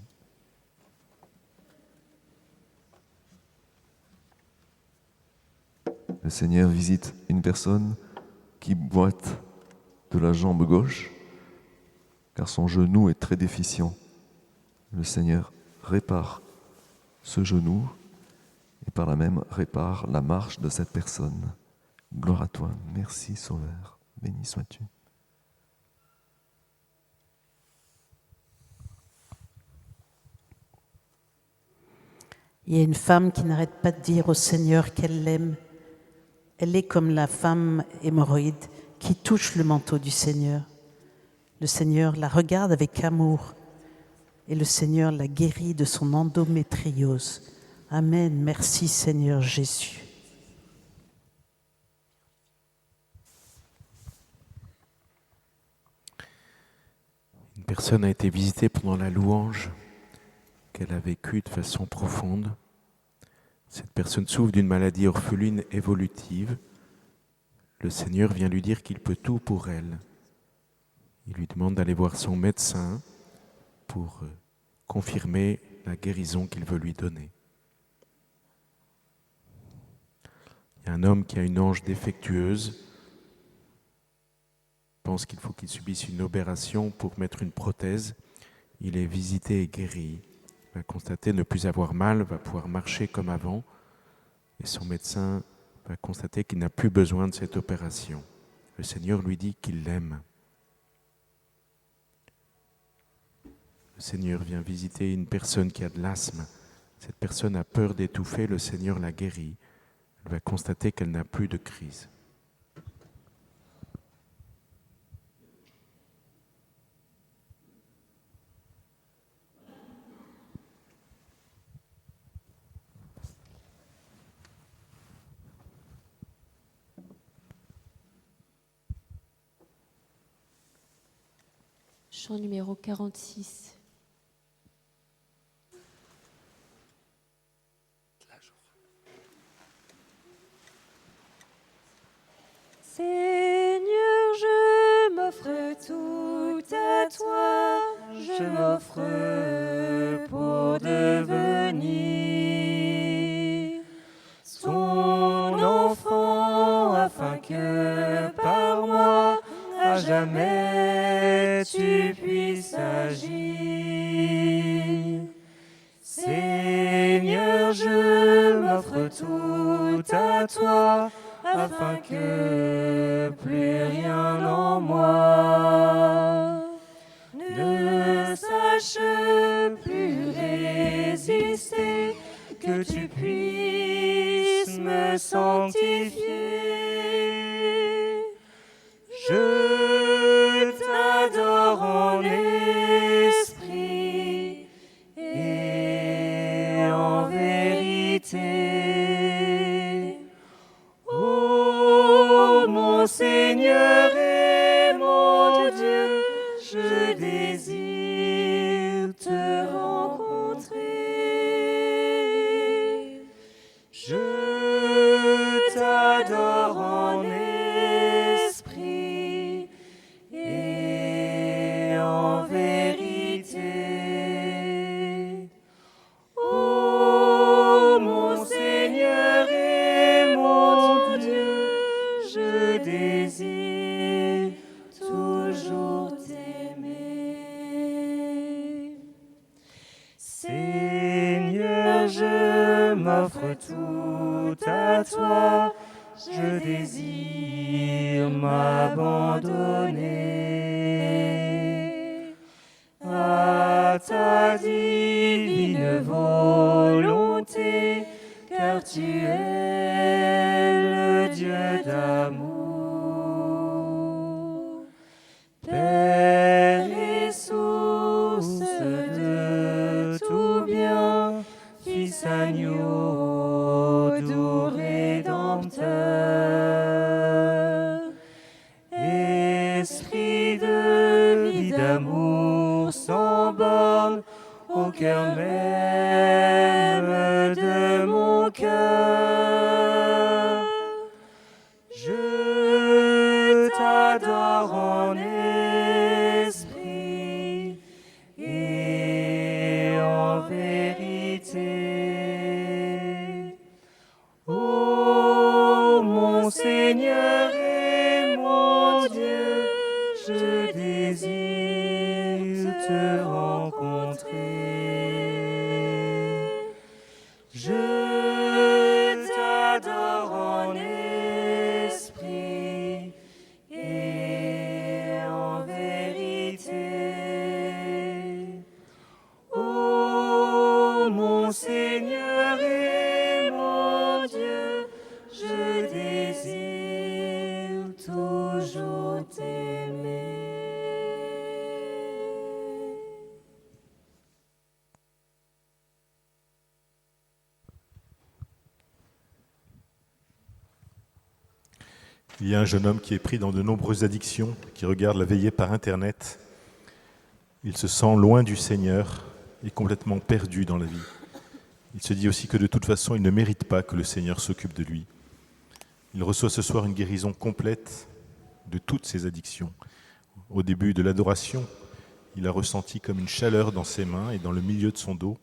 Le Seigneur visite une personne qui boite de la jambe gauche car son genou est très déficient. Le Seigneur répare ce genou et par là même répare la marche de cette personne. Gloire à toi, merci Sauveur, béni sois-tu. Il y a une femme qui n'arrête pas de dire au Seigneur qu'elle l'aime. Elle est comme la femme hémorroïde qui touche le manteau du Seigneur. Le Seigneur la regarde avec amour et le Seigneur la guérit de son endométriose. Amen. Merci Seigneur Jésus. Une personne a été visitée pendant la louange qu'elle a vécue de façon profonde. Cette personne souffre d'une maladie orpheline évolutive. Le Seigneur vient lui dire qu'il peut tout pour elle. Il lui demande d'aller voir son médecin pour confirmer la guérison qu'il veut lui donner. Il y a un homme qui a une hanche défectueuse, pense qu'il faut qu'il subisse une opération pour mettre une prothèse. Il est visité et guéri. Il va constater ne plus avoir mal, va pouvoir marcher comme avant. Et son médecin va constater qu'il n'a plus besoin de cette opération. Le Seigneur lui dit qu'il l'aime. Le Seigneur vient visiter une personne qui a de l'asthme. Cette personne a peur d'étouffer, le Seigneur la guérit. Elle va constater qu'elle n'a plus de crise. Chant numéro 46. Seigneur, je m'offre tout à toi, je m'offre pour devenir ton enfant, afin que par moi, à jamais, tu puisses agir. Seigneur, je m'offre tout à toi, afin que plus rien en moi ne sache plus résister, que tu puisses me sanctifier. Je t'adore en esprit et en vérité. Ô mon Seigneur et mon Dieu, je désire te rencontrer. Je t'adore en esprit et en vérité. Ô mon Seigneur et mon Dieu, je désire toujours t'aimer. Seigneur, je m'offre tout à toi, je désire m'abandonner à ta divine volonté, car tu es le Dieu d'amour. Père et source de tout bien, Fils agneau doux rédempteur, Esprit de vie d'amour sans borne, au cœur même de mon cœur. Je t'adore en esprit et en vérité. Ô mon Seigneur et mon Dieu, je désire te rencontrer. Je t'adore en esprit et en vérité. Ô mon Seigneur et mon Dieu, je désire toujours t'aimer. Il y a un jeune homme qui est pris dans de nombreuses addictions, qui regarde la veillée par Internet. Il se sent loin du Seigneur et complètement perdu dans la vie. Il se dit aussi que de toute façon, il ne mérite pas que le Seigneur s'occupe de lui. Il reçoit ce soir une guérison complète de toutes ses addictions. Au début de l'adoration, il a ressenti comme une chaleur dans ses mains et dans le milieu de son dos.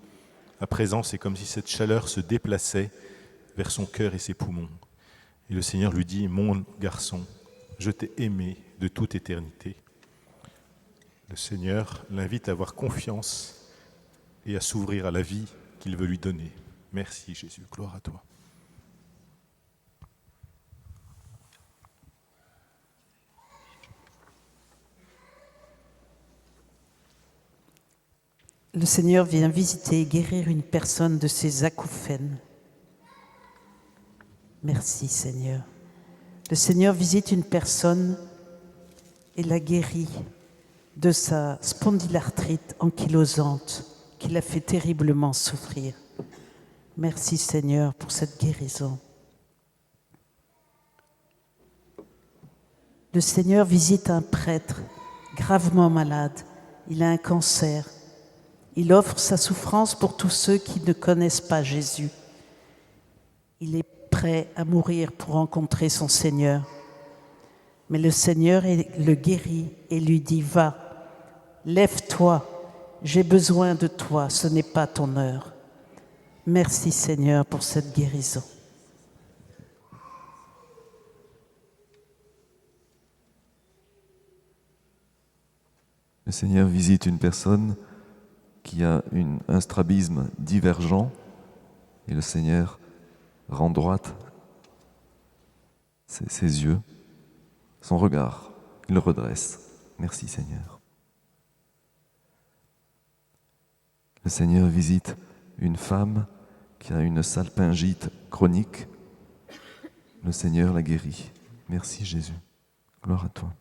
À présent, c'est comme si cette chaleur se déplaçait vers son cœur et ses poumons. Et le Seigneur lui dit « Mon garçon, je t'ai aimé de toute éternité ». Le Seigneur l'invite à avoir confiance et à s'ouvrir à la vie qu'il veut lui donner. Merci Jésus, gloire à toi. Le Seigneur vient visiter et guérir une personne de ses acouphènes. Merci Seigneur. Le Seigneur visite une personne et la guérit de sa spondylarthrite ankylosante qui l'a fait terriblement souffrir. Merci Seigneur pour cette guérison. Le Seigneur visite un prêtre gravement malade. Il a un cancer. Il offre sa souffrance pour tous ceux qui ne connaissent pas Jésus. Il est prêt à mourir pour rencontrer son Seigneur. Mais le Seigneur le guérit et lui dit « Va, lève-toi, j'ai besoin de toi, ce n'est pas ton heure. » Merci Seigneur pour cette guérison. Le Seigneur visite une personne qui a un strabisme divergent et le Seigneur rend droite ses yeux, son regard, il le redresse. Merci Seigneur. Le Seigneur visite une femme qui a une salpingite chronique. Le Seigneur la guérit. Merci Jésus. Gloire à toi.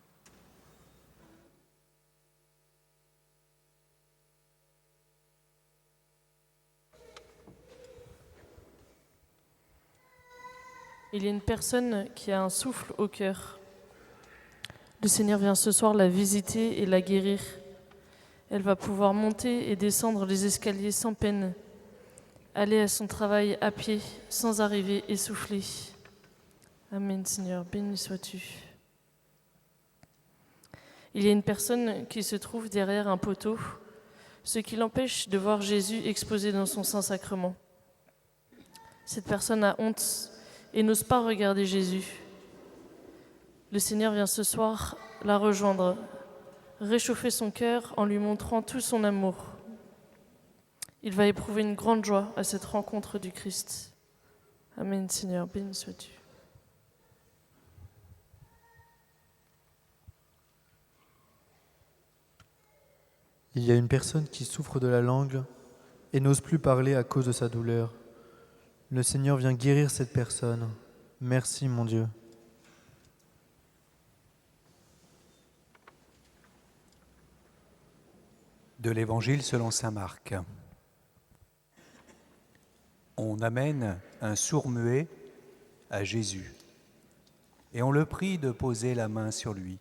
Il y a une personne qui a un souffle au cœur. Le Seigneur vient ce soir la visiter et la guérir. Elle va pouvoir monter et descendre les escaliers sans peine, aller à son travail à pied, sans arriver essoufflée. Amen, Seigneur, béni sois-tu. Il y a une personne qui se trouve derrière un poteau, ce qui l'empêche de voir Jésus exposé dans son Saint-Sacrement. Cette personne a honte et n'ose pas regarder Jésus. Le Seigneur vient ce soir la rejoindre, réchauffer son cœur en lui montrant tout son amour. Il va éprouver une grande joie à cette rencontre du Christ. Amen, Seigneur, béni sois-tu. Il y a une personne qui souffre de la langue et n'ose plus parler à cause de sa douleur. Le Seigneur vient guérir cette personne. Merci, mon Dieu. De l'Évangile selon saint Marc. On amène un sourd-muet à Jésus et on le prie de poser la main sur lui.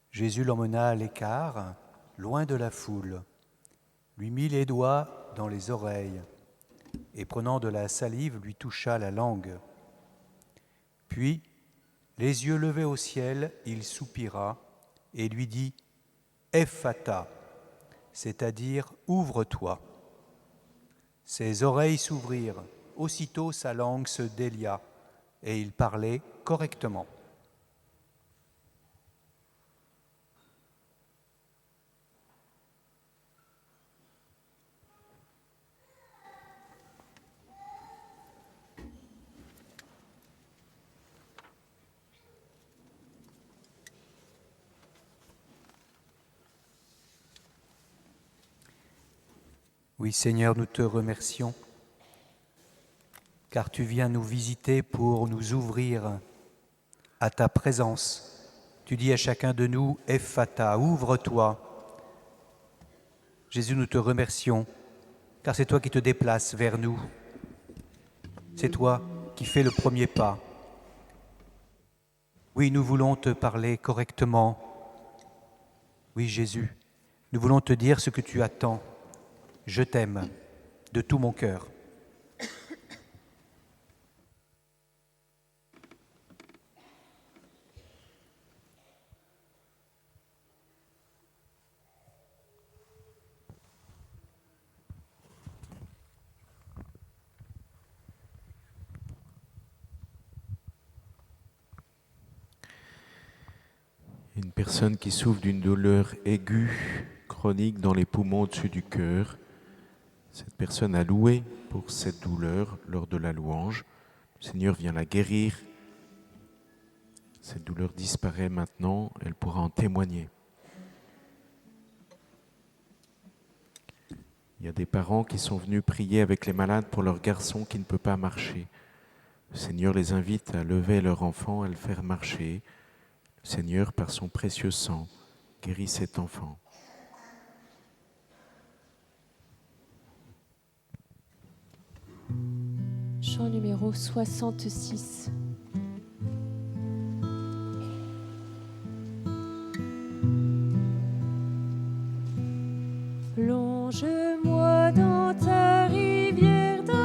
Jésus l'emmena à l'écart, loin de la foule, lui mit les doigts dans les oreilles et prenant de la salive, lui toucha la langue. Puis, les yeux levés au ciel, il soupira et lui dit « Ephata », c'est-à-dire « Ouvre-toi ». Ses oreilles s'ouvrirent, aussitôt sa langue se délia et il parlait correctement. Oui, Seigneur, nous te remercions, car tu viens nous visiter pour nous ouvrir à ta présence. Tu dis à chacun de nous, « Ephata, ouvre-toi ». Jésus, nous te remercions, car c'est toi qui te déplaces vers nous. C'est toi qui fais le premier pas. Oui, nous voulons te parler correctement. Oui, Jésus, Nous voulons te dire ce que tu attends. Je t'aime de tout mon cœur. Une personne qui souffre d'une douleur aiguë, chronique dans les poumons au-dessus du cœur. Cette personne a loué pour cette douleur lors de la louange. Le Seigneur vient la guérir. Cette douleur disparaît maintenant, elle pourra en témoigner. Il y a des parents qui sont venus prier avec les malades pour leur garçon qui ne peut pas marcher. Le Seigneur les invite à lever leur enfant, à le faire marcher. Le Seigneur, par son précieux sang, guérit cet enfant. Chant numéro 66. Plonge-moi dans ta rivière d'amour.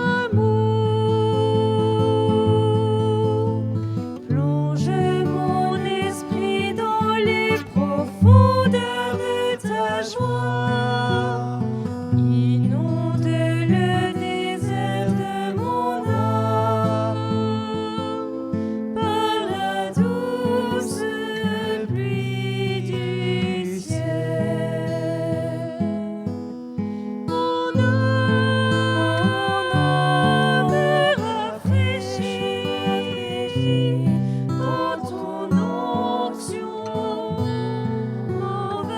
Plonge mon esprit dans les profondeurs de ta joie. Inonde le désert de mon âme par la douce pluie du ciel. Mon âme rafraîchie quand ton onction m'envahit.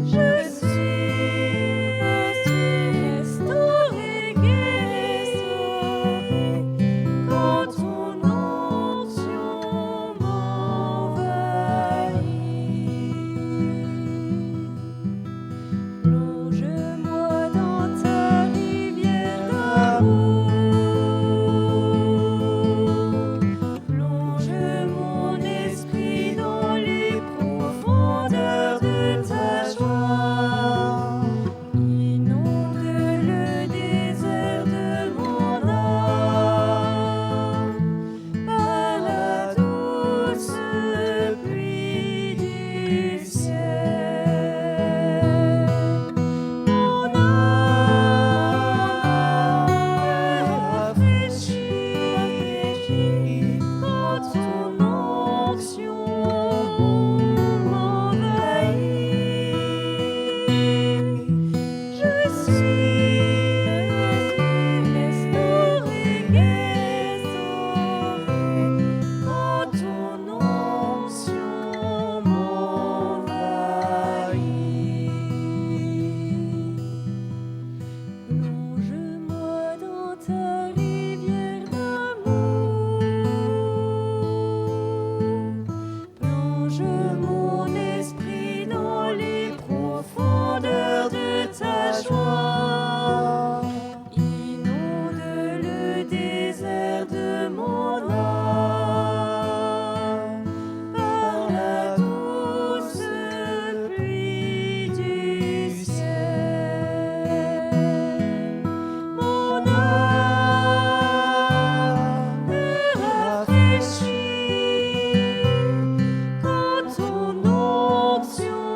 Je suis restaurée, guérie, quand ton onction m'envahit. Plonge-moi dans ta rivière d'amour. Plonge mon esprit dans les profondeurs de ta joie. Inonde le désert de mon âme par la douce pluie du ciel. Mon âme rafraîchie quand ton onction m'envahit. Je suis restaurée, guérie, quand ton onction m'envahit. Plonge-moi dans ta rivière d'amour. Plonge mon esprit dans les profondeurs de ta joie. Inonde le désert de mon âme par la douce pluie du ciel. Mon âme rafraîchie quand ton onction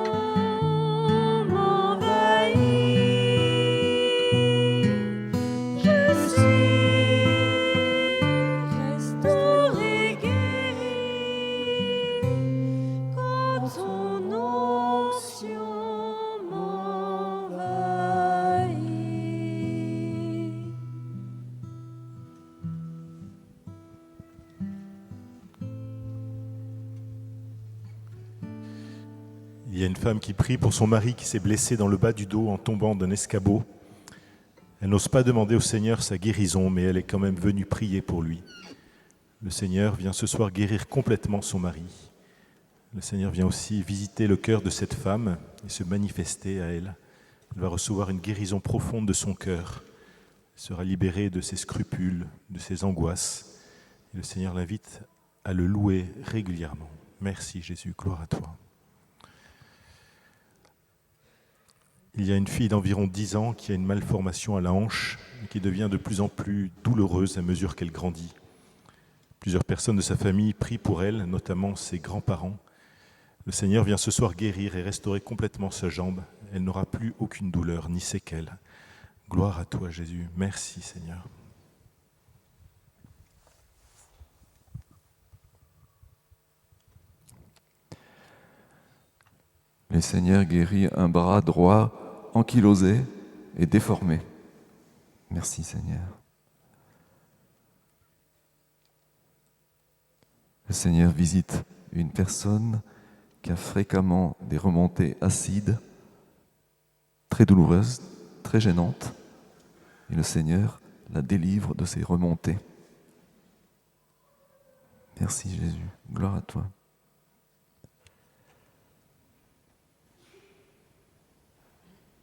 m'envahit. Je suis restaurée, guérie, quand ton onction m'envahit. Il y a une femme qui prie pour son mari qui s'est blessé dans le bas du dos en tombant d'un escabeau. Elle n'ose pas demander au Seigneur sa guérison, mais elle est quand même venue prier pour lui. Le Seigneur vient ce soir guérir complètement son mari. Le Seigneur vient aussi visiter le cœur de cette femme et se manifester à elle. Elle va recevoir une guérison profonde de son cœur. Elle sera libérée de ses scrupules, de ses angoisses. Et le Seigneur l'invite à le louer régulièrement. Merci Jésus, gloire à toi. Il y a une fille d'environ 10 ans qui a une malformation à la hanche et qui devient de plus en plus douloureuse à mesure qu'elle grandit. Plusieurs personnes de sa famille prient pour elle, notamment ses grands-parents. Le Seigneur vient ce soir guérir et restaurer complètement sa jambe. Elle n'aura plus aucune douleur ni séquelle. Gloire à toi, Jésus. Merci, Seigneur. Le Seigneur guérit un bras droit ankylosé et déformé. Merci, Seigneur. Le Seigneur visite une personne qui a fréquemment des remontées acides, très douloureuses, très gênantes, et le Seigneur la délivre de ces remontées. Merci Jésus, gloire à toi.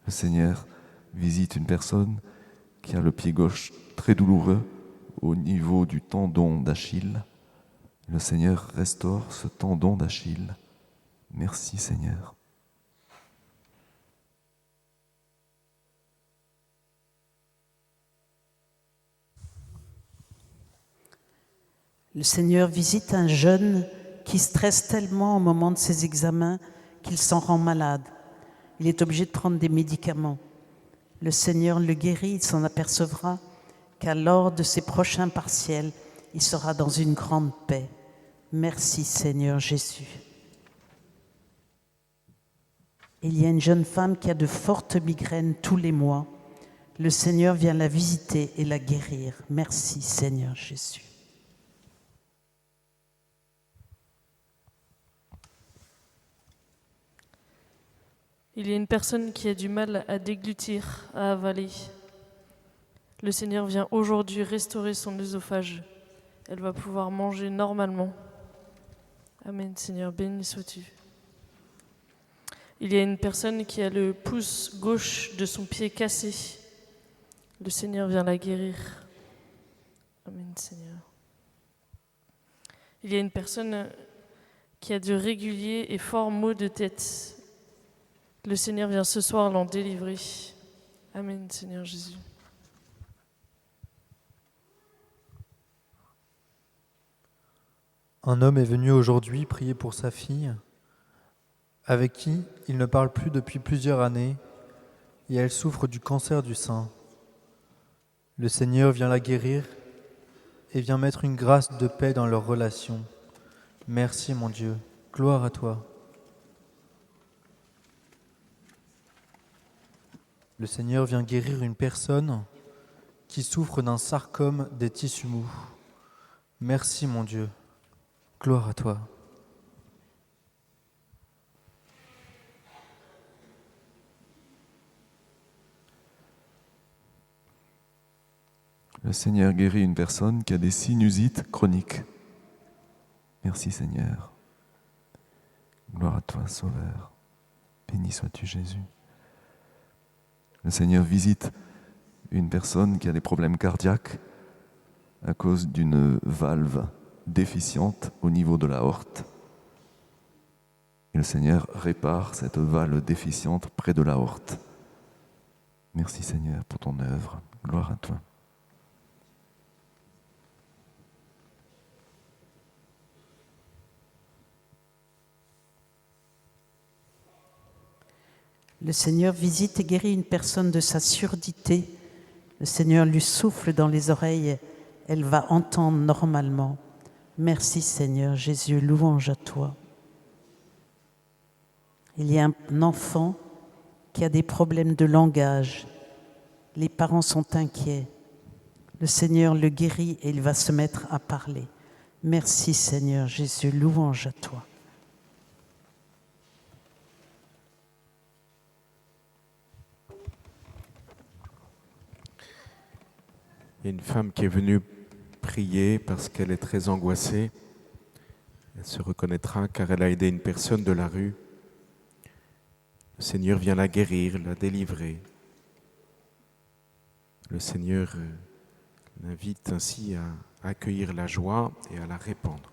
Le Seigneur visite une personne qui a le pied gauche très douloureux au niveau du tendon d'Achille. Le Seigneur restaure ce tendon d'Achille. Merci Seigneur. Le Seigneur visite un jeune qui stresse tellement au moment de ses examens qu'il s'en rend malade. Il est obligé de prendre des médicaments. Le Seigneur le guérit, il s'en apercevra qu'à lors de ses prochains partiels, il sera dans une grande paix. Merci Seigneur Jésus. Il y a une jeune femme qui a de fortes migraines tous les mois. Le Seigneur vient la visiter et la guérir. Merci Seigneur Jésus. Il y a une personne qui a du mal à déglutir, à avaler. Le Seigneur vient aujourd'hui restaurer son œsophage. Elle va pouvoir manger normalement. Amen, Seigneur, béni sois-tu. Il y a une personne qui a le pouce gauche de son pied cassé. Le Seigneur vient la guérir. Amen, Seigneur. Il y a une personne qui a de réguliers et forts maux de tête. Le Seigneur vient ce soir l'en délivrer. Amen, Seigneur Jésus. Un homme est venu aujourd'hui prier pour sa fille, avec qui il ne parle plus depuis plusieurs années, et elle souffre du cancer du sein. Le Seigneur vient la guérir et vient mettre une grâce de paix dans leur relation. Merci mon Dieu, gloire à toi. Le Seigneur vient guérir une personne qui souffre d'un sarcome des tissus mous. Merci mon Dieu, gloire à toi. Le Seigneur guérit une personne qui a des sinusites chroniques. Merci Seigneur. Gloire à toi, Sauveur. Béni sois-tu Jésus. Le Seigneur visite une personne qui a des problèmes cardiaques à cause d'une valve déficiente au niveau de l'aorte. Et le Seigneur répare cette valve déficiente près de l'aorte. Merci Seigneur pour ton œuvre. Gloire à toi. Le Seigneur visite et guérit une personne de sa surdité. Le Seigneur lui souffle dans les oreilles. Elle va entendre normalement. Merci Seigneur Jésus, louange à toi. Il y a un enfant qui a des problèmes de langage. Les parents sont inquiets. Le Seigneur le guérit et il va se mettre à parler. Merci Seigneur Jésus, louange à toi. Il y a une femme qui est venue prier parce qu'elle est très angoissée. Elle se reconnaîtra car elle a aidé une personne de la rue. Le Seigneur vient la guérir, la délivrer. Le Seigneur l'invite ainsi à accueillir la joie et à la répandre.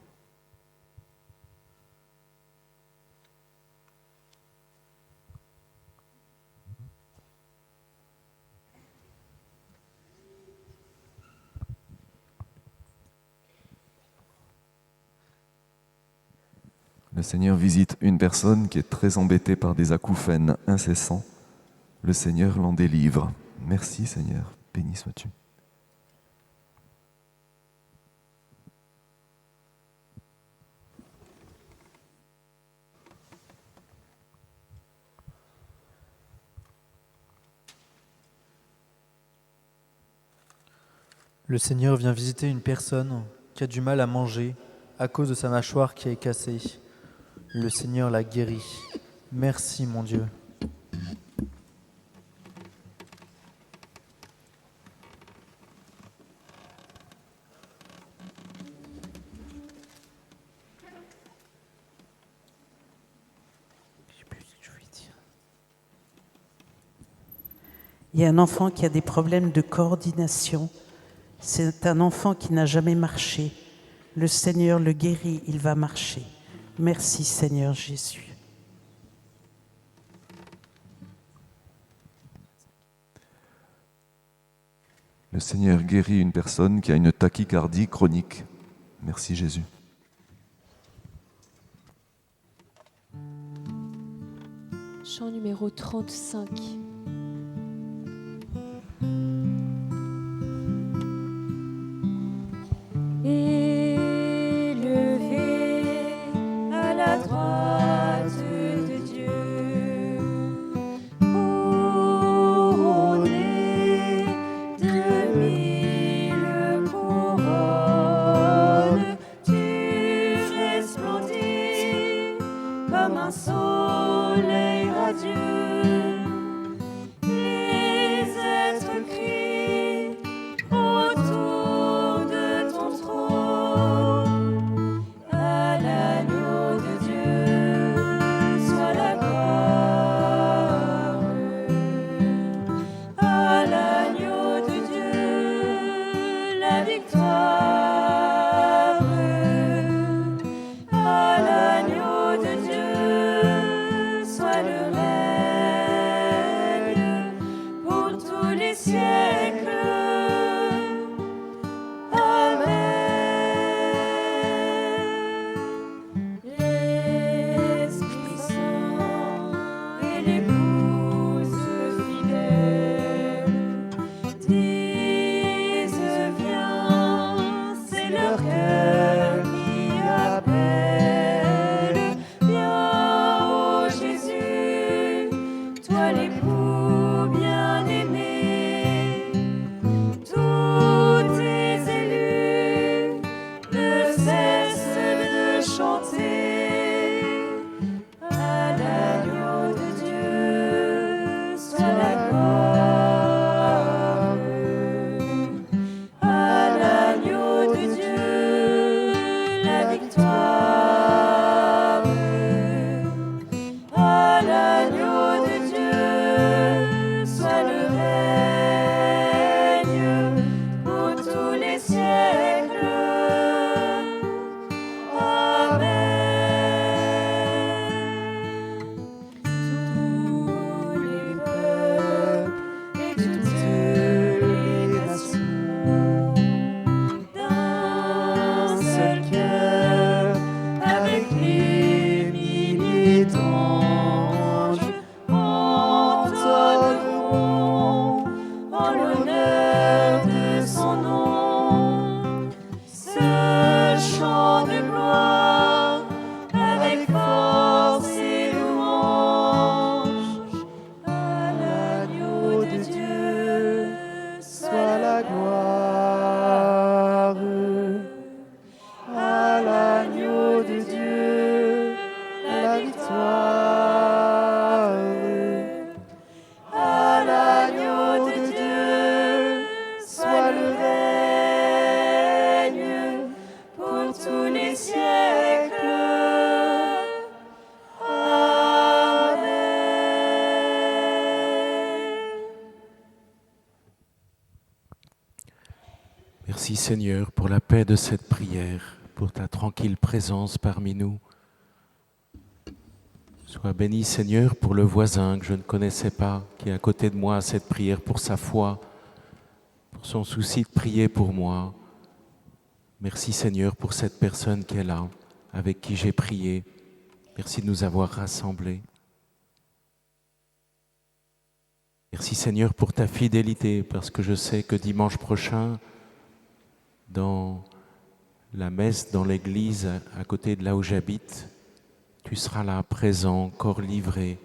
Le Seigneur visite une personne qui est très embêtée par des acouphènes incessants. Le Seigneur l'en délivre. Merci Seigneur, béni sois-tu. Le Seigneur vient visiter une personne qui a du mal à manger à cause de sa mâchoire qui est cassée. Le Seigneur la guérit. Merci mon Dieu. Il y a un enfant qui a des problèmes de coordination. C'est un enfant qui n'a jamais marché. Le Seigneur le guérit, il va marcher. Merci Seigneur Jésus. Le Seigneur guérit une personne qui a une tachycardie chronique. Merci Jésus. Chant numéro 35. Élevé à la droite de Dieu, couronné de 1000 couronnes, tu resplendis comme un soleil radieux. Les êtres crient autour de ton trône. À l'agneau de Dieu soit la gloire. À l'agneau de Dieu la victoire. À l'agneau de Dieu soit le règne pour tous les siècles. L'Esprit Saint et l'épouse fidèle disent viens, c'est leur cœur qui appelle. Viens, ô Jésus, toi l'époux bien-aimé. Tous tes élus ne cessent de chanter. À l'agneau de Dieu soit la gloire. À l'agneau de Dieu la victoire. À l'agneau de Dieu soit le règne pour tous les siècles. Amen. Tous les peuples et toutes les nations, d'un seul cœur, avec les milliers d'anges, entonneront en l'honneur de son nom ce chant de gloire avec force et louange. À l'agneau de Dieu soit la gloire. À l'agneau de Dieu la victoire. À l'agneau de Dieu soit le règne pour tous les siècles. Amen. Merci Seigneur pour la paix de cette prière, pour ta tranquille présence parmi nous. Sois béni Seigneur pour le voisin que je ne connaissais pas, qui est à côté de moi à cette prière, pour sa foi, pour son souci de prier pour moi. Merci Seigneur pour cette personne qui est là, avec qui j'ai prié. Merci de nous avoir rassemblés. Merci Seigneur pour ta fidélité, parce que je sais que dimanche prochain, dans la messe, dans l'église, à côté de là où j'habite, tu seras là, présent, corps livré,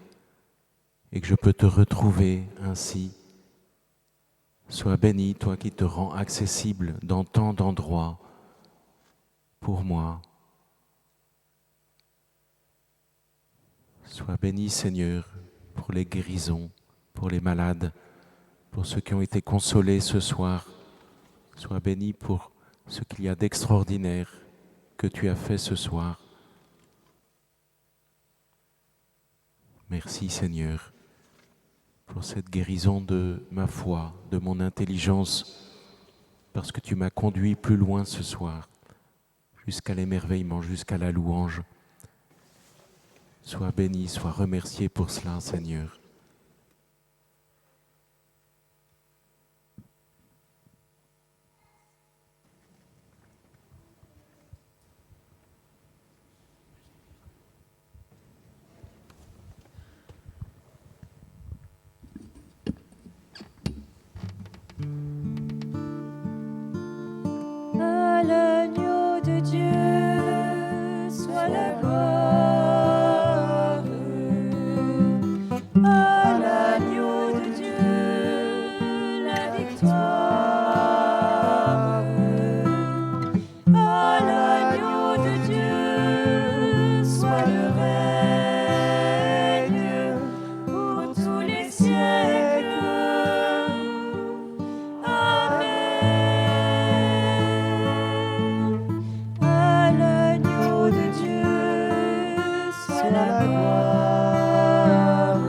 et que je peux te retrouver ainsi. Sois béni, toi qui te rends accessible dans tant d'endroits pour moi. Sois béni, Seigneur, pour les guérisons, pour les malades, pour ceux qui ont été consolés ce soir. Sois béni pour ce qu'il y a d'extraordinaire que tu as fait ce soir. Merci, Seigneur, pour cette guérison de ma foi, de mon intelligence, parce que tu m'as conduit plus loin ce soir, jusqu'à l'émerveillement, jusqu'à la louange. Sois béni, sois remercié pour cela, Seigneur. À l'agneau de Dieu soit la gloire. À l'agneau de Dieu la victoire. À l'agneau de Dieu soit le règne pour tous les siècles. À l'agneau de Dieu soit la gloire.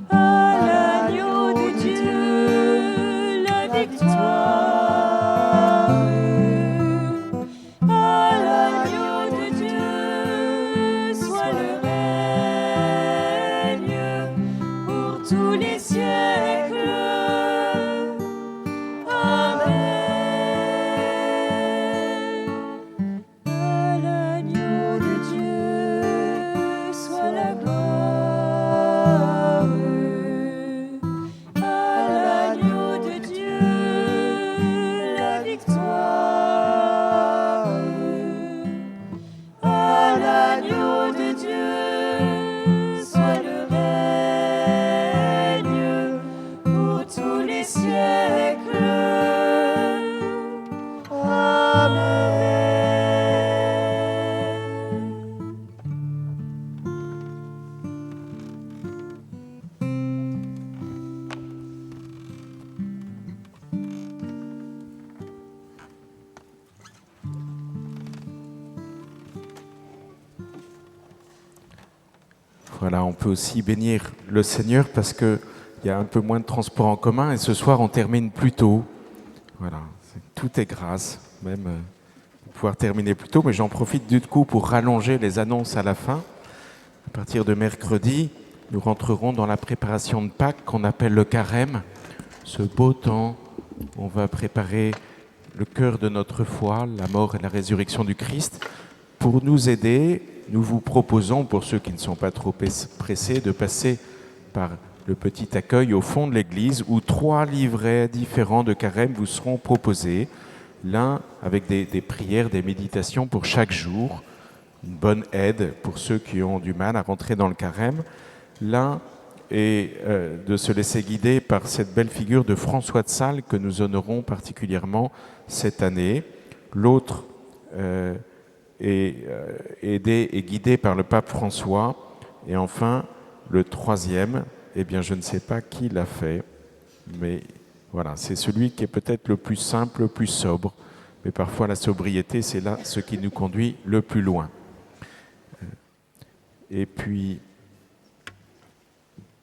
À l'agneau de Dieu la victoire. À l'agneau de Dieu soit le règne pour tous les siècles. Amen. À l'agneau de Dieu soit la gloire. À l'agneau de Dieu la victoire. À l'agneau de Dieu soit le règne pour tous les siècles. Amen. Voilà, on peut aussi bénir le Seigneur parce qu'il y a un peu moins de transport en commun et ce soir on termine plus tôt. Voilà, tout est grâce, même de pouvoir terminer plus tôt, mais j'en profite du coup pour rallonger les annonces à la fin. À partir de mercredi, nous rentrerons dans la préparation de Pâques qu'on appelle le carême, ce beau temps où on va préparer le cœur de notre foi, la mort et la résurrection du Christ. Pour nous aider, nous vous proposons, pour ceux qui ne sont pas trop pressés, de passer par le petit accueil au fond de l'église où 3 livrets différents de carême vous seront proposés. L'un avec des prières, des méditations pour chaque jour, une bonne aide pour ceux qui ont du mal à rentrer dans le carême. L'un est de se laisser guider par cette belle figure de François de Sales que nous honorons particulièrement cette année. L'autre est aidé et guidé par le pape François. Et enfin, le troisième, eh bien, je ne sais pas qui l'a fait, mais voilà, c'est celui qui est peut-être le plus simple, le plus sobre. Mais parfois, la sobriété, c'est là ce qui nous conduit le plus loin. Et puis,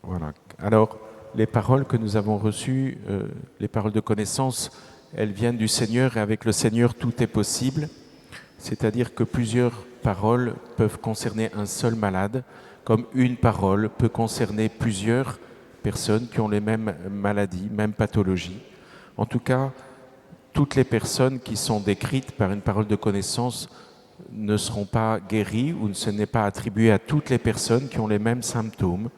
voilà. Alors, les paroles que nous avons reçues, les paroles de connaissance, elles viennent du Seigneur et avec le Seigneur, tout est possible. C'est-à-dire que plusieurs paroles peuvent concerner un seul malade, comme une parole peut concerner plusieurs personnes qui ont les mêmes maladies, mêmes pathologies. En tout cas, toutes les personnes qui sont décrites par une parole de connaissance ne seront pas guéris ou ce n'est pas attribué à toutes les personnes qui ont les mêmes symptômes.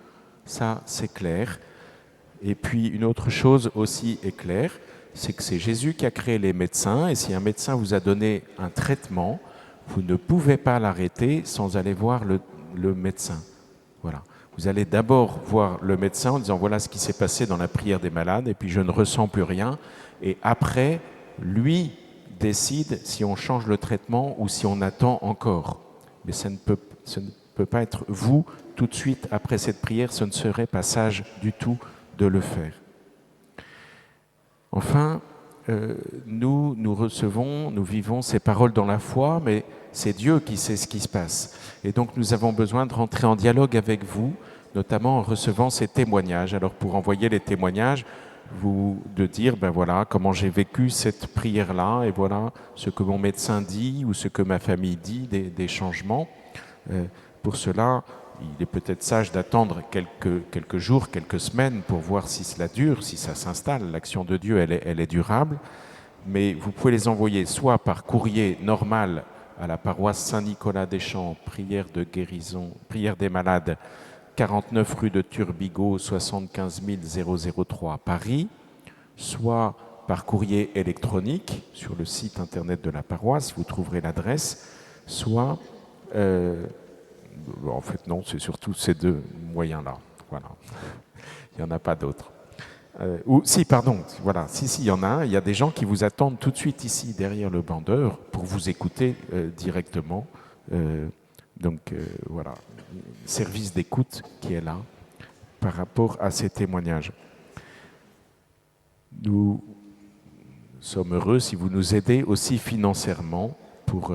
Ça, c'est clair. Et puis une autre chose aussi est claire, c'est que c'est Jésus qui a créé les médecins, et si un médecin vous a donné un traitement, vous ne pouvez pas l'arrêter sans aller voir le médecin. Voilà. Vous allez d'abord voir le médecin en disant voilà ce qui s'est passé dans la prière des malades, et puis je ne ressens plus rien, et après, lui décide si on change le traitement ou si on attend encore. Mais ça ne peut pas être vous, tout de suite après cette prière, ce ne serait pas sage du tout de le faire. Enfin, nous recevons, nous vivons ces paroles dans la foi, mais c'est Dieu qui sait ce qui se passe. Et donc nous avons besoin de rentrer en dialogue avec vous, notamment en recevant ces témoignages. Alors pour envoyer les témoignages, de dire, ben voilà, comment j'ai vécu cette prière-là, et voilà ce que mon médecin dit, ou ce que ma famille dit, des changements. Pour cela, il est peut-être sage d'attendre quelques jours, quelques semaines pour voir si cela dure, si ça s'installe. L'action de Dieu, elle est durable. Mais vous pouvez les envoyer soit par courrier normal à la paroisse Saint-Nicolas-des-Champs, prière de guérison, prière des malades, 49 rue de Turbigo, 75 003 Paris, soit par courrier électronique sur le site internet de la paroisse, vous trouverez l'adresse, soit... en fait, non, c'est surtout ces deux moyens-là. Voilà. Il n'y en a pas d'autres. Voilà. Si, il y en a un. Il y a des gens qui vous attendent tout de suite ici, derrière le bandeur, pour vous écouter directement. Voilà. Service d'écoute qui est là par rapport à ces témoignages. Nous sommes heureux si vous nous aidez aussi financièrement pour...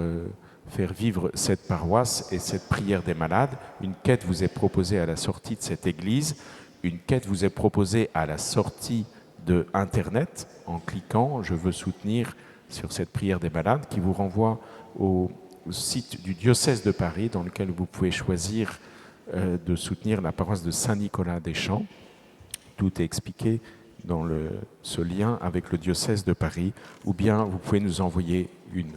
faire vivre cette paroisse et cette prière des malades. Une quête vous est proposée à la sortie de cette église, une quête vous est proposée à la sortie de Internet en cliquant « Je veux soutenir » sur cette prière des malades qui vous renvoie au site du diocèse de Paris dans lequel vous pouvez choisir de soutenir la paroisse de Saint-Nicolas-des-Champs. Tout est expliqué dans ce lien avec le diocèse de Paris, ou bien vous pouvez nous envoyer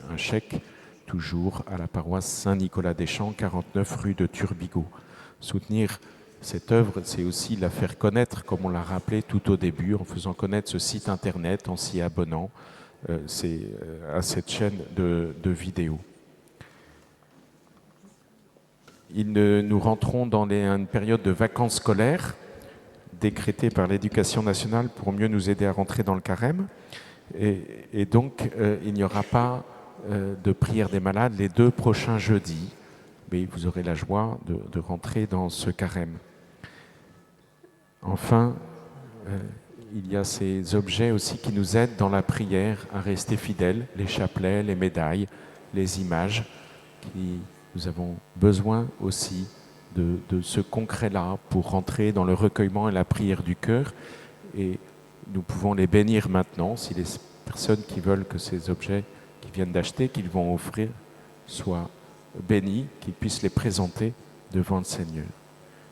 un chèque toujours à la paroisse Saint-Nicolas-des-Champs, 49 rue de Turbigo. Soutenir cette œuvre, c'est aussi la faire connaître, comme on l'a rappelé tout au début, en faisant connaître ce site internet, en s'y abonnant à cette chaîne de vidéos. Nous rentrons dans une période de vacances scolaires décrétée par l'Éducation nationale pour mieux nous aider à rentrer dans le carême. Et donc, il n'y aura pas de prière des malades les 2 prochains jeudis, mais vous aurez la joie de rentrer dans ce carême. Enfin, il y a ces objets aussi qui nous aident dans la prière à rester fidèles, les chapelets, les médailles, les images. Nous avons besoin aussi de ce concret-là pour rentrer dans le recueillement et la prière du cœur. Et nous pouvons les bénir maintenant, si les personnes qui veulent que ces objets qu'ils viennent d'acheter, qu'ils vont offrir, soient bénis, qu'ils puissent les présenter devant le Seigneur.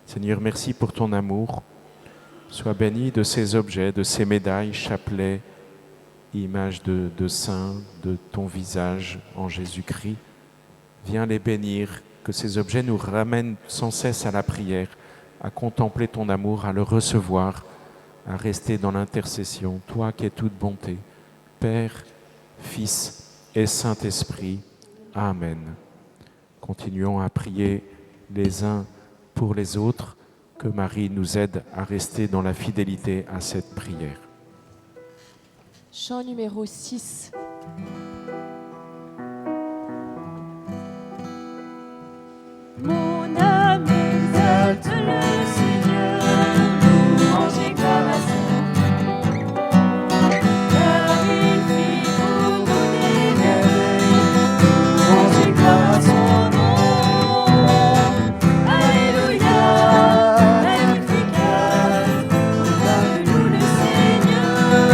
Seigneur, merci pour ton amour. Sois béni de ces objets, de ces médailles, chapelets, images de saints, de ton visage en Jésus-Christ. Viens les bénir, que ces objets nous ramènent sans cesse à la prière, à contempler ton amour, à le recevoir, à rester dans l'intercession, toi qui es toute bonté, Père, Fils et Saint-Esprit. Amen. Continuons à prier les uns pour les autres, que Marie nous aide à rester dans la fidélité à cette prière. Chant numéro 6. Mon âme exalte le Seigneur, louange et gloire à son nom. Car il fit pour nous des merveilles, louange et gloire à son nom. Alléluia, Magnificat, acclame-nous le Seigneur.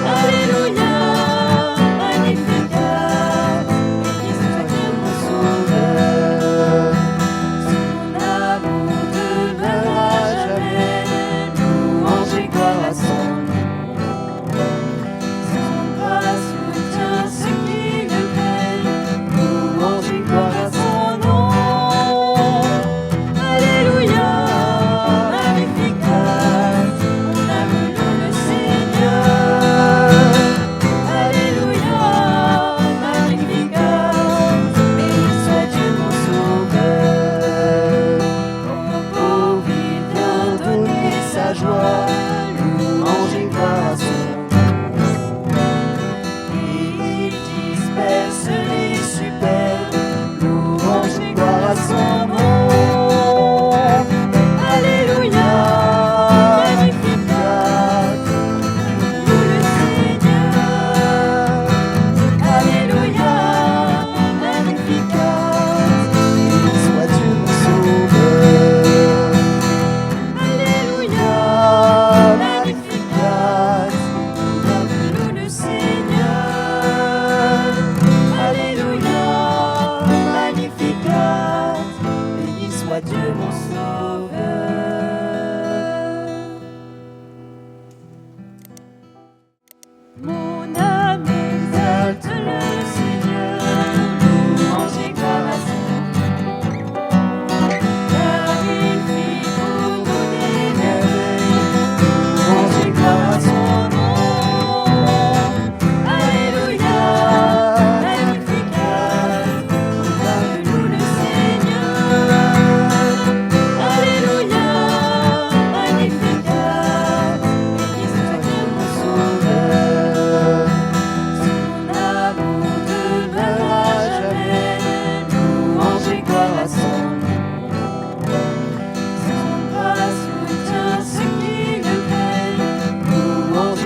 Alléluia, Magnificat, béni soit mon Sauveur. Son amour de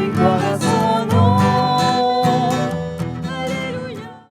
miséricorde.